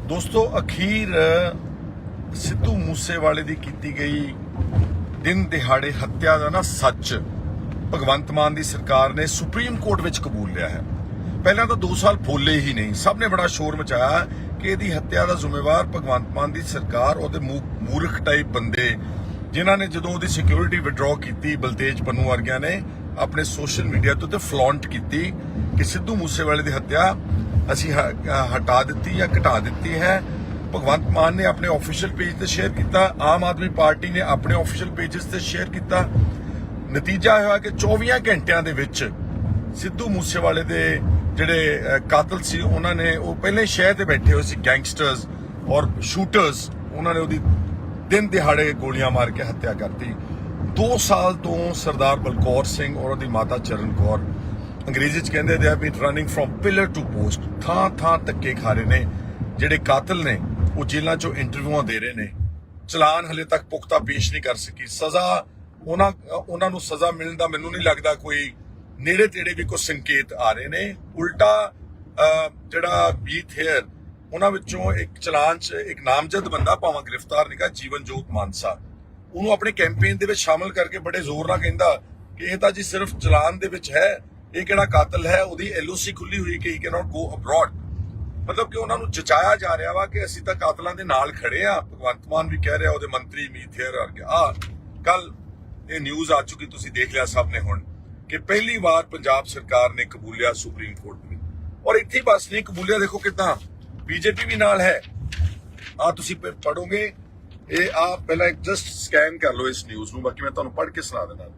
ਦੋਸਤੋ ਅਖੀਰ ਸਿੱਧੂ ਮੂਸੇਵਾਲੇ ਦੀ ਕੀਤੀ ਗਈ ਦਿਨ ਦਿਹਾੜੇ ਹੱਤਿਆ ਦਾ ਸੱਚ ਭਗਵੰਤ ਮਾਨ ਦੀ ਸਰਕਾਰ ਨੇ ਸੁਪਰੀਮ ਕੋਰਟ ਵਿੱਚ ਕਬੂਲ ਲਿਆ ਹੈ। ਪਹਿਲਾਂ ਤਾਂ 2 ਸਾਲ ਬੋਲੇ ਹੀ ਨਹੀਂ, ਸਭ ਨੇ ਬੜਾ ਸ਼ੋਰ ਮਚਾਇਆ ਕਿ ਇਹਦੀ ਹੱਤਿਆ ਦਾ ਜ਼ਿੰਮੇਵਾਰ ਭਗਵੰਤ ਮਾਨ ਦੀ ਸਰਕਾਰ, ਉਹਦੇ ਮੂਰਖ ਟਾਈਪ ਬੰਦੇ ਜਿਨ੍ਹਾਂ ਨੇ ਜਦੋਂ ਉਹਦੀ ਸਿਕਿਉਰਿਟੀ ਵਿਡਰਾਅ ਕੀਤੀ, ਬਲਤੇਜ ਪੰਨੂ ਵਰਗਿਆਂ ਨੇ ਆਪਣੇ ਸੋਸ਼ਲ ਮੀਡੀਆ ਤੋਂ ਫਲੌਂਟ ਕੀਤੀ ਕਿ ਸਿੱਧੂ ਮੂਸੇਵਾਲੇ ਦੀ ਹੱਤਿਆ ਅਸੀਂ ਹਟਾ ਦਿੱਤੀ ਜਾਂ ਘਟਾ ਦਿੱਤੀ ਹੈ। ਭਗਵੰਤ ਮਾਨ ਨੇ ਆਪਣੇ ਆਫੀਸ਼ੀਅਲ ਪੇਜ ਤੇ ਸ਼ੇਅਰ ਕੀਤਾ, ਆਮ ਆਦਮੀ ਪਾਰਟੀ ਨੇ ਆਪਣੇ ਆਫੀਸ਼ੀਅਲ ਪੇजेस ਤੇ ਸ਼ੇਅਰ ਕੀਤਾ। ਨਤੀਜਾ ਹੋਇਆ ਕਿ 24 ਘੰਟਿਆਂ ਦੇ ਵਿੱਚ ਸਿੱਧੂ ਮੂਸੇਵਾਲੇ ਦੇ ਜਿਹੜੇ ਕਾਤਲ ਸੀ ਉਹਨਾਂ ਨੇ, ਉਹ ਪਹਿਲੇ ਸ਼ਹਿਰ ਤੇ ਬੈਠੇ ਹੋਏ ਸੀ ਗੈਂਗਸਟਰਸ ਔਰ ਸ਼ੂਟਰਸ, ਉਹਨਾਂ ਨੇ ਉਹਦੀ ਦਿਨ ਦਿਹਾੜੇ ਗੋਲੀਆਂ ਮਾਰ ਕੇ ਹੱਤਿਆ ਕਰਤੀ। 2 ਸਾਲ ਤੋਂ ਸਰਦਾਰ ਬਲਕੌਰ ਸਿੰਘ ਔਰ ਉਹਦੀ ਮਾਤਾ ਚਰਨ ਕੌਰ, ਅੰਗਰੇਜ਼ੀ ਚ ਕਹਿੰਦੇ ਦੇ have been running from pillar to post, ਥਾਂ ਥਾਂ ਧੱਕੇ ਖਾ ਰਹੇ ਨੇ। ਜਿਹੜੇ ਕਾਤਲ ਨੇ ਉਹ ਜੇਲ੍ਹਾਂ ਚੋਂ ਇੰਟਰਵਿਊਆਂ ਦੇ ਰਹੇ ਨੇ, ਚਲਾਨ ਹਲੇ ਤੱਕ ਪੁਖਤਾ ਪੇਸ਼ ਨਹੀਂ ਕਰ ਸਕੀ। ਸਜ਼ਾ ਉਹਨਾਂ ਨੂੰ ਸਜ਼ਾ ਮਿਲਣ ਦਾ ਮੈਨੂੰ ਨਹੀਂ ਲੱਗਦਾ ਕੋਈ ਨੇੜੇ ਤੇੜੇ ਵੀ ਕੋਈ ਸੰਕੇਤ ਆ ਰਹੇ ਨੇ। ਉਲਟਾ ਜਿਹੜਾ ਬੀਤ ਹੇਅਰ, ਉਹਨਾਂ ਵਿੱਚੋਂ ਇੱਕ ਚਲਾਨ 'ਚ ਇੱਕ ਨਾਮਜ਼ਦ ਬੰਦਾ, ਭਾਵੇਂ ਗ੍ਰਿਫਤਾਰ ਨਹੀਂ ਗਾ, ਜੀਵਨਜੋਤ ਮਾਨਸਾ, ਉਹਨੂੰ ਆਪਣੇ ਕੈਂਪੇਨ ਦੇ ਵਿੱਚ ਸ਼ਾਮਲ ਕਰਕੇ ਬੜੇ ਜ਼ੋਰ ਨਾਲ ਕਹਿੰਦਾ ਕਿ ਇਹ ਤਾਂ ਜੀ ਸਿਰਫ ਚਲਾਨ ਦੇ ਵਿੱਚ ਹੈ, ਇਹ ਕਿਹੜਾ ਕਾਤਲ ਹੈ, ਉਹਦੀ LOC ਖੁੱਲੀ ਹੋਈ ਕਿ ਹੀ ਕੈਨੋਟ ਗੋ ਅਬਰੋਡ। ਮਤਲਬ ਕਿ ਉਹਨਾਂ ਨੂੰ ਜਚਾਇਆ ਜਾ ਰਿਹਾ ਵਾ ਕਿ ਅਸੀਂ ਤਾਂ ਕਾਤਲਾਂ ਦੇ ਨਾਲ ਖੜੇ ਆ। ਭਗਵੰਤ ਮਾਨ ਵੀ ਕਹਿ ਰਿਹਾ, ਉਹਦੇ ਮੰਤਰੀ ਮੀਤ ਹੇਅਰ ਆ। ਕੱਲ ਇਹ ਨਿਊਜ਼ ਆ ਚੁੱਕੀ, ਤੁਸੀਂ ਦੇਖ ਲਿਆ ਸਭ ਨੇ ਹੁਣ, ਕਿ ਪਹਿਲੀ ਵਾਰ ਪੰਜਾਬ ਸਰਕਾਰ ਨੇ ਕਬੂਲਿਆ ਸੁਪਰੀਮ ਕੋਰਟ ਨੇ। ਔਰ ਇੱਥੇ ਬਸ ਨਹੀਂ ਕਬੂਲਿਆ, ਦੇਖੋ ਕਿਦਾਂ ਬੀਜੇਪੀ ਵੀ ਨਾਲ ਹੈ। ਤੁਸੀਂ ਪੜੋਗੇ ਇਹ, ਪਹਿਲਾਂ ਇੱਕ ਜਸਟ ਸਕੈਨ ਕਰ ਲਓ ਇਸ ਨਿਊਜ਼ ਨੂੰ, ਬਾਕੀ ਮੈਂ ਤੁਹਾਨੂੰ ਪੜ੍ਹ ਕੇ ਸੁਣਾ ਦਿੰਦਾ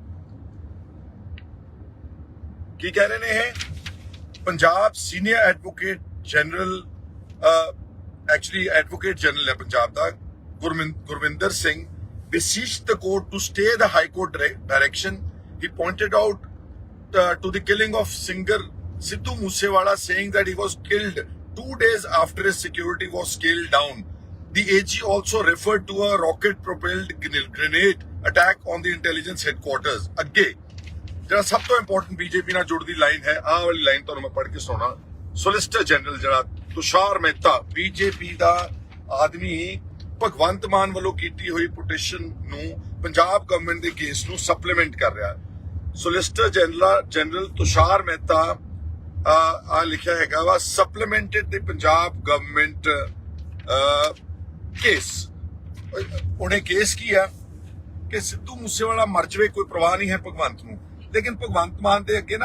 ਕੀ ਕਹਿ ਰਹੇ ਨੇ ਇਹ। Punjab senior advocate general, actually advocate general ਹੈ ਪੰਜਾਬ ਦਾ, Gurvinder Singh, beseeched the court to stay the high court direction. He pointed out to the killing of singer Sidhu Moosewala, saying that he was killed 2 days after his security was scaled down. The AG also referred to a rocket-propelled grenade attack on the intelligence headquarters. ਅੱਗੇ ਜਿਹੜਾ ਸਭ ਤੋਂ important BJP ਨਾਲ ਜੁੜਦੀ line ਹੈ, ਆਹ ਵਾਲੀ line ਤੁਹਾਨੂੰ ਮੈਂ ਪੜ੍ਹ ਕੇ ਸੁਣਾਉਣਾ। ਸੋਲਿਸਿਟਰ ਜਨਰਲ ਜਿਹੜਾ ਤੁਸ਼ਾਰ ਮਹਿਤਾ, ਬੀਜੇਪੀ ਦਾ ਆਦਮੀ, ਭਗਵੰਤ ਮਾਨ ਵੱਲੋਂ ਕੀਤੀ ਹੋਈ ਪਟੀਸ਼ਨ ਨੂੰ, ਪੰਜਾਬ ਗਵਰਨਮੈਂਟ ਦੇ ਕੇਸ ਨੂੰ ਸਪਲੀਮੈਂਟ ਕਰ ਰਿਹਾ। ਸੋਲਿਸਿਟਰ ਜਨਰਲ ਤੁਸ਼ਾਰ ਮਹਿਤਾ ਆ ਲਿਖਿਆ ਹੈਗਾ ਵਾ, ਸਪਲੀਮੈਂਟਡ ਦੀ ਪੰਜਾਬ ਗਵਰਨਮੈਂਟ ਕੇਸ। ਉਹਨੇ ਕੇਸ ਕੀ ਆ ਕਿ ਸਿੱਧੂ ਮੂਸੇਵਾਲਾ ਮਰ ਜਾਵੇ, ਕੋਈ ਪਰਵਾਹ ਨਹੀਂ ਹੈ ਭਗਵੰਤ ਨੂੰ, ਲੇਕਿਨ ਭਗਵੰਤ ਮਾਨ ਦੇ ਅੱਗੇ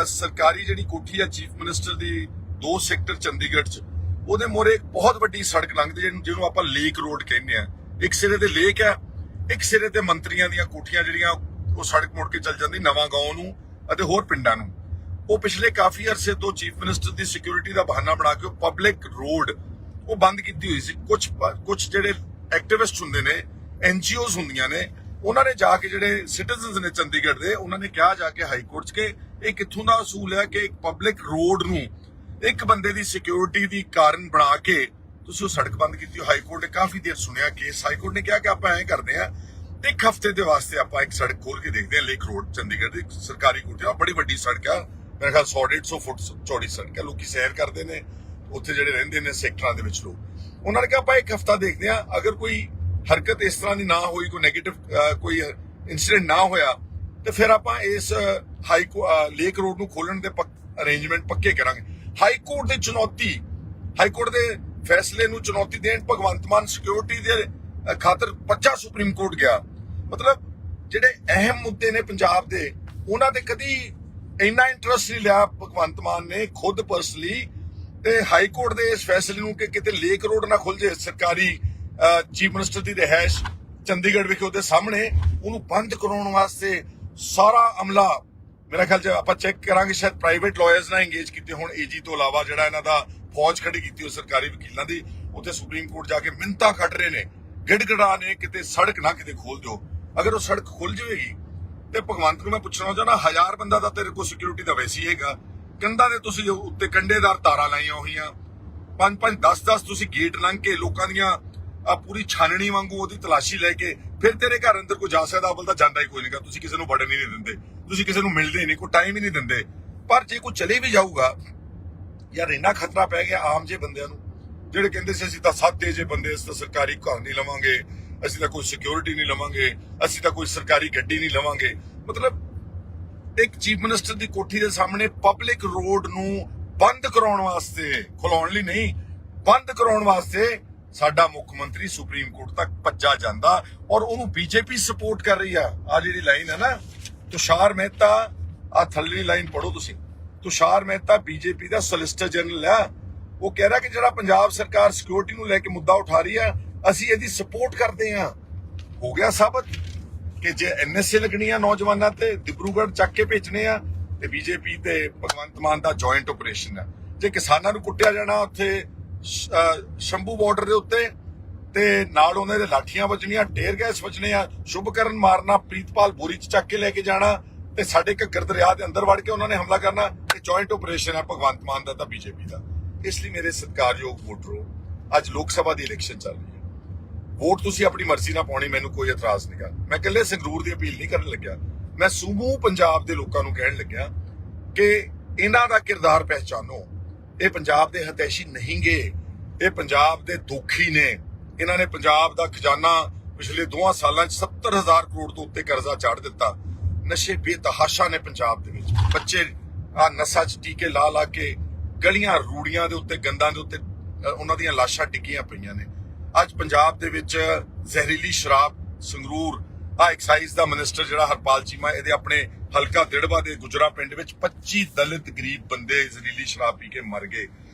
ਸਰਕਾਰੀ ਜਿਹੜੀ ਕੋਠੀ ਆ ਚੀਫ ਮਿਨਿਸਟਰ ਦੀ 2 ਸੈਕਟਰ ਚੰਡੀਗੜ੍ਹ ਚ, ਉਹਦੇ ਮੋਰੇ ਇੱਕ ਬਹੁਤ ਵੱਡੀ ਸੜਕ ਲੰਘਦੀ ਜਿਹਨੂੰ ਆਪਾਂ ਲੇਕ ਰੋਡ ਕਹਿੰਦੇ ਆ। ਇੱਕ ਸਿਰੇ ਤੇ ਲੇਕ ਆ, ਇੱਕ ਸਿਰੇ ਤੇ ਮੰਤਰੀਆਂ ਦੀਆਂ ਕੋਠੀਆਂ ਜਿਹੜੀਆਂ ਉਹ ਸੜਕ ਮੁੜ ਕੇ ਚੱਲ ਜਾਂਦੀ ਨਵਾਂ ਗਾਉਂ ਨੂੰ ਅਤੇ ਹੋਰ ਪਿੰਡਾਂ ਨੂੰ। ਉਹ ਪਿਛਲੇ ਕਾਫੀ ਅਰਸੇ ਤੋਂ ਚੀਫ ਮਿਨਿਸਟਰ ਦੀ ਸਿਕਿਉਰਿਟੀ ਦਾ ਬਹਾਨਾ ਬਣਾ ਕੇ ਉਹ ਪਬਲਿਕ ਰੋਡ ਉਹ ਬੰਦ ਕੀਤੀ ਹੋਈ ਸੀ। ਕੁਝ ਜਿਹੜੇ ਐਕਟਿਵਿਸਟ ਹੁੰਦੇ ਨੇ, NGOs ਹੁੰਦੀਆਂ ਨੇ, ਉਹਨਾਂ ਨੇ ਜਾ ਕੇ, ਜਿਹੜੇ ਸਿਟੀਜ਼ਨਸ ਨੇ ਚੰਡੀਗੜ੍ਹ ਦੇ, ਉਹਨਾਂ ਨੇ ਕਿਹਾ ਜਾ ਕੇ ਹਾਈ ਕੋਰਟ 'ਚ ਕਿ ਇਹ ਕਿੱਥੋਂ ਦਾ ਅਸੂਲ ਹੈ ਕਿ ਇੱਕ ਪਬਲਿਕ ਰੋਡ ਨੂੰ ਇੱਕ ਬੰਦੇ ਦੀ ਸਿਕਿਉਰਿਟੀ ਦੀ ਕਾਰਨ ਬਣਾ ਕੇ ਤੁਸੀਂ ਉਹ ਸੜਕ ਬੰਦ ਕੀਤੀ। ਹਾਈ ਕੋਰਟ ਨੇ ਕਾਫੀ ਦੇਰ ਸੁਣਿਆ ਕੇਸ। ਹਾਈ ਕੋਰਟ ਨੇ ਕਿਹਾ ਕਿ ਆਪਾਂ ਐਂ ਕਰਦੇ ਆ, 1 ਹਫ਼ਤੇ ਦੇ ਵਾਸਤੇ ਆਪਾਂ ਇੱਕ ਸੜਕ ਖੋਲ ਕੇ ਦੇਖਦੇ ਆ, ਲੇਕ ਰੋਡ ਚੰਡੀਗੜ੍ਹ ਦੀ ਸਰਕਾਰੀ ਕੋਠੀ ਆ, ਬੜੀ ਵੱਡੀ ਸੜਕ ਆ, ਮੇਰੇ ਖਿਆਲ 100-150 ਫੁੱਟ ਚੌੜੀ ਸੜਕ ਆ, ਲੋਕੀ ਸੈਰ ਕਰਦੇ ਨੇ ਉੱਥੇ ਜਿਹੜੇ ਰਹਿੰਦੇ ਨੇ ਸੈਕਟਰਾਂ ਦੇ ਵਿੱਚ ਲੋਕ। ਉਹਨਾਂ ਨੇ ਕਿਹਾ ਆਪਾਂ 1 ਹਫ਼ਤਾ ਦੇਖਦੇ ਆ, ਅਗਰ ਕੋਈ ਹਰਕਤ ਇਸ ਤਰ੍ਹਾਂ ਦੀ ਨਾ ਹੋਈ, ਕੋਈ ਨੈਗੇਟਿਵ ਕੋਈ ਇਨਸੀਡੈਂਟ ਨਾ ਹੋਇਆ, ਤੇ ਫਿਰ ਆਪਾਂ ਇਸ ਲੇਕ ਰੋਡ ਨੂੰ ਖੋਲਣ ਦੇ ਅਰੇਂਜਮੈਂਟ ਪੱਕੇ ਕਰਾਂਗੇ। ਹਾਈ ਕੋਰਟ ਦੀ ਚੁਣੌਤੀ, ਹਾਈ ਕੋਰਟ ਦੇ ਫੈਸਲੇ ਨੂੰ ਚੁਣੌਤੀ ਦੇਣ ਭਗਵੰਤ ਮਾਨ ਸਿਕਿਉਰਿਟੀ ਦੇ ਖਾਤਰ ਭੱਜਾ ਸੁਪਰੀਮ ਕੋਰਟ ਗਿਆ। ਮਤਲਬ ਜਿਹੜੇ ਅਹਿਮ ਮੁੱਦੇ ਨੇ ਪੰਜਾਬ ਦੇ, ਉਹਨਾਂ ਤੇ ਕਦੀ ਇੰਨਾ ਇੰਟਰਸਟ ਨਹੀਂ ਲਿਆ ਭਗਵੰਤ ਮਾਨ ਨੇ ਖੁਦ ਪਰਸਨਲੀ, ਤੇ ਹਾਈ ਕੋਰਟ ਦੇ ਇਸ ਫੈਸਲੇ ਨੂੰ ਕਿ ਕਿਤੇ ਲੇਕ ਰੋਡ ਨਾ ਖੁੱਲ ਜੇ, ਸਰਕਾਰੀ ਚੀਫ ਮਿਨਿਸਟਰ ਦੀ ਰਿਹਾਇਸ਼ ਚੰਡੀਗੜ੍ਹ ਵਿਖੇ, ਉਹਦੇ ਸਾਹਮਣੇ ਉਹਨੂੰ ਬੰਦ ਕਰਾਉਣ ਵਾਸਤੇ ਸਾਰਾ ਅਮਲਾ, ਮੇਰਾ ਖਿਆਲ 'ਚ ਆਪਾਂ ਚੈੱਕ ਕਰਾਂਗੇ, ਸ਼ਾਇਦ ਪ੍ਰਾਈਵੇਟ ਲਾਇਰਸ ਨਾਲ ਇੰਗੇਜ ਕੀਤੇ ਹੁਣ, AG ਤੋਂ ਇਲਾਵਾ ਜਿਹੜਾ ਇਹਨਾਂ ਦਾ ਫੌਜ ਖੜੀ ਕੀਤੀ ਉਹ ਸਰਕਾਰੀ ਵਕੀਲਾਂ ਦੀ, ਉੱਥੇ ਸੁਪਰੀਮ ਕੋਰਟ ਜਾ ਕੇ ਮਿੰਨਤਾਂ ਕੱਢ ਰਹੇ ਨੇ, ਗਿੜਗੜਾ ਨੇ, ਕਿਤੇ ਸੜਕ ਨਾ ਕਿਤੇ ਖੋਲ ਦਿਓ। ਅਗਰ ਉਹ ਸੜਕ ਖੁੱਲ ਜਾਵੇਗੀ ਤੇ ਭਗਵੰਤ ਨੂੰ ਮੈਂ ਪੁੱਛਣਾ ਚਾਹੁੰਦਾ, 1000 ਬੰਦਾ ਤਾਂ ਤੇਰੇ ਕੋਲ ਸਿਕਿਉਰਿਟੀ ਦਾ ਵੈਸੀ ਹੈਗਾ, ਕੰਧਾਂ ਦੇ ਤੁਸੀਂ ਉੱਤੇ ਕੰਡੇਦਾਰ ਤਾਰਾਂ ਲਾਈਆਂ ਹੋਈਆਂ, 5-5 10-10 ਤੁਸੀਂ ਗੇਟ ਲੰਘ ਕੇ ਲੋਕਾਂ ਦੀਆਂ ਪੂਰੀ ਛਾਨਣੀ ਵਾਂਗੂ ਉਹਦੀ ਤਲਾਸ਼ੀ ਲੈ ਕੇ ਫਿਰ ਤੇਰੇ ਘਰ ਅੰਦਰ ਕੋਈ ਜਾ ਸਕਦਾ, ਅਵਲ ਤਾਂ ਜਾਂਦਾ ਹੀ ਕੋਈ ਨਹੀਂਗਾ, ਤੁਸੀਂ ਕਿਸੇ ਨੂੰ ਵੜਨ ਹੀ ਨਹੀਂ ਦਿੰਦੇ, ਤੁਸੀਂ ਕਿਸੇ ਨੂੰ ਮਿਲਦੇ ਨਹੀਂ, ਕੋਈ ਟਾਈਮ ਹੀ ਨਹੀਂ ਦਿੰਦੇ। ਪਰ ਜੇ ਕੋਈ ਚਲੇ ਵੀ ਜਾਊਗਾ, ਯਾਰ ਇੰਨਾ ਖਤਰਾ ਪੈ ਗਿਆ ਆਮ ਜੇ ਬੰਦਿਆਂ ਨੂੰ, ਜਿਹੜੇ ਕਹਿੰਦੇ ਸੀ ਅਸੀਂ ਤਾਂ ਸਾਦੇ ਜੇ ਬੰਦੇ, ਅਸੀਂ ਤਾਂ ਸਰਕਾਰੀ ਘਰ ਨਹੀਂ ਲਵਾਂਗੇ, ਅਸੀਂ ਤਾਂ ਕੋਈ ਸਿਕਿਉਰਿਟੀ ਨਹੀਂ ਲਵਾਂਗੇ, ਅਸੀਂ ਤਾਂ ਕੋਈ ਸਰਕਾਰੀ ਗੱਡੀ ਨਹੀਂ ਲਵਾਂਗੇ। ਮਤਲਬ ਇੱਕ ਚੀਫ ਮਿਨਿਸਟਰ ਦੀ ਕੋਠੀ ਦੇ ਸਾਹਮਣੇ ਪਬਲਿਕ ਰੋਡ ਨੂੰ ਬੰਦ ਕਰਾਉਣ ਵਾਸਤੇ, ਖੁਲਾਉਣ ਲਈ ਨਹੀਂ, ਬੰਦ ਕਰਾਉਣ ਵਾਸਤੇ ਸਾਡਾ ਮੁੱਖ ਮੰਤਰੀ ਸੁਪਰੀਮ ਕੋਰਟ ਤੱਕ ਭੱਜਾ ਜਾਂਦਾ ਔਰ ਉਹਨੂੰ ਬੀਜੇਪੀ ਸਪੋਰਟ ਕਰ ਰਹੀ ਆ ਜਿਹੜੀ ਲਾਈਨ ਹੈ ਨਾ ਤੁਸ਼ਾਰ ਮਹਿਤਾ, ਆ ਥੱਲੜੀ ਲਾਈਨ ਪੜੋ ਤੁਸੀਂ। ਤੁਸ਼ਾਰ ਮਹਿਤਾ ਬੀਜੇਪੀ ਦਾ ਸੋਲਿਸਿਟਰ ਜਨਰਲ ਆ, ਉਹ ਕਹਿ ਰਿਹਾ ਕਿ ਜਿਹੜਾ ਪੰਜਾਬ ਸਰਕਾਰ ਸਿਕਿਉਰਿਟੀ ਨੂੰ ਲੈ ਕੇ ਮੁੱਦਾ ਉਠਾ ਰਹੀ ਆ, ਅਸੀਂ ਇਹਦੀ ਸਪੋਰਟ ਕਰਦੇ ਆ। ਹੋ ਗਿਆ ਸਾਬਤ ਕਿ ਜੇ ਐਨਐਸਏ ਲੱਗਣੀ ਆ ਨੌਜਵਾਨਾਂ ਤੇ, ਦਿਬਰੂਗੜ੍ਹ ਚੱਕ ਕੇ ਭੇਜਣੇ ਆ, ਤੇ ਬੀਜੇਪੀ ਤੇ ਭਗਵੰਤ ਮਾਨ ਦਾ ਜੁਆਇੰਟ ਆਪਰੇਸ਼ਨ ਆ। ਜੇ ਕਿਸਾਨਾਂ ਨੂੰ ਕੁੱਟਿਆ ਜਾਣਾ ਉੱਥੇ ਸ਼ੰਭੂ ਬਾਰਡਰ ਦੇ ਉੱਤੇ, ਤੇ ਨਾਲ ਉਹਨਾਂ ਦੇ ਲਾਠੀਆਂ ਵੱਜਣੀਆਂ, ਟੇਅਰ ਗੈਸ ਵੱਜਣੇ ਆ, ਸ਼ੁਭਕਰਨ ਮਾਰਨਾ, ਪ੍ਰੀਤਪਾਲ ਬੋਰੀ ਚ ਚੱਕ ਕੇ ਲੈ ਕੇ ਜਾਣਾ, ਤੇ ਸਾਡੇ ਘੱਗਰ ਦਰਿਆ ਦੇ ਅੰਦਰ ਵੜ ਕੇ ਉਹਨਾਂ ਨੇ ਹਮਲਾ ਕਰਨਾ, ਇਹ ਜੁਆਇੰਟ ਆਪਰੇਸ਼ਨ ਹੈ ਭਗਵੰਤ ਮਾਨ ਦਾ ਤਾਂ ਬੀਜੇਪੀ ਦਾ। ਇਸ ਲਈ ਮੇਰੇ ਸਤਿਕਾਰਯੋਗ ਵੋਟਰੋ, ਅੱਜ ਲੋਕ ਸਭਾ ਦੀ ਇਲੈਕਸ਼ਨ ਚੱਲ ਰਹੀ ਹੈ। ਵੋਟ ਤੁਸੀਂ ਆਪਣੀ ਮਰਜ਼ੀ ਨਾਲ ਪਾਉਣੀ, ਮੈਨੂੰ ਕੋਈ ਇਤਰਾਜ਼ ਨਹੀਂਗਾ। ਮੈਂ ਇਕੱਲੇ ਸੰਗਰੂਰ ਦੀ ਅਪੀਲ ਨਹੀਂ ਕਰਨ ਲੱਗਿਆ, ਮੈਂ ਸਮੂਹ ਪੰਜਾਬ ਦੇ ਲੋਕਾਂ ਨੂੰ ਕਹਿਣ ਲੱਗਿਆ ਕਿ ਇਹਨਾਂ ਦਾ ਕਿਰਦਾਰ ਪਹਿਚਾਨੋ। ਇਹ ਪੰਜਾਬ ਦੇ ਹਤੈਸ਼ੀ ਨਹੀਂਗੇ, ਇਹ ਪੰਜਾਬ ਦੇ ਦੋਖੀ ਨੇ। ਇਹਨਾਂ ਨੇ ਪੰਜਾਬ ਦਾ ਖਜ਼ਾਨਾ ਪਿਛਲੇ 2 ਸਾਲਾਂ 'ਚ 70,000 ਕਰੋੜ ਤੋਂ ਉੱਤੇ ਕਰਜ਼ਾ ਚਾੜ ਦਿੱਤਾ। ਨਸ਼ੇ ਬੇਤਹਾਸ਼ਾ ਨੇ ਪੰਜਾਬ ਦੇ ਵਿੱਚ, ਬੱਚੇ ਆ ਨਸ਼ਾ 'ਚ ਟੀਕੇ ਲਾ ਲਾ ਕੇ ਗਲੀਆਂ ਰੂੜੀਆਂ ਦੇ ਉੱਤੇ, ਗੰਦਾਂ ਦੇ ਉੱਤੇ ਉਹਨਾਂ ਦੀਆਂ ਲਾਸ਼ਾਂ ਟਿਕੀਆਂ ਪਈਆਂ ਨੇ। ਅੱਜ ਪੰਜਾਬ ਦੇ ਵਿੱਚ ਜ਼ਹਿਰੀਲੀ ਸ਼ਰਾਬ, ਸੰਗਰੂਰ ਆ ਐਕਸਾਈਜ਼ ਦਾ ਮਿਨਿਸਟਰ ਜਿਹੜਾ ਹਰਪਾਲ ਚੀਮਾ, ਇਹਦੇ ਆਪਣੇ ਹਲਕਾ ਦਿੜਬਾ ਦੇ ਗੁਜਰਾ ਪਿੰਡ ਵਿੱਚ 25 ਦਲਿਤ ਗਰੀਬ ਬੰਦੇ ਜ਼ਹਿਰੀਲੀ ਸ਼ਰਾਬ ਪੀ ਕੇ ਮਰ ਗਏ।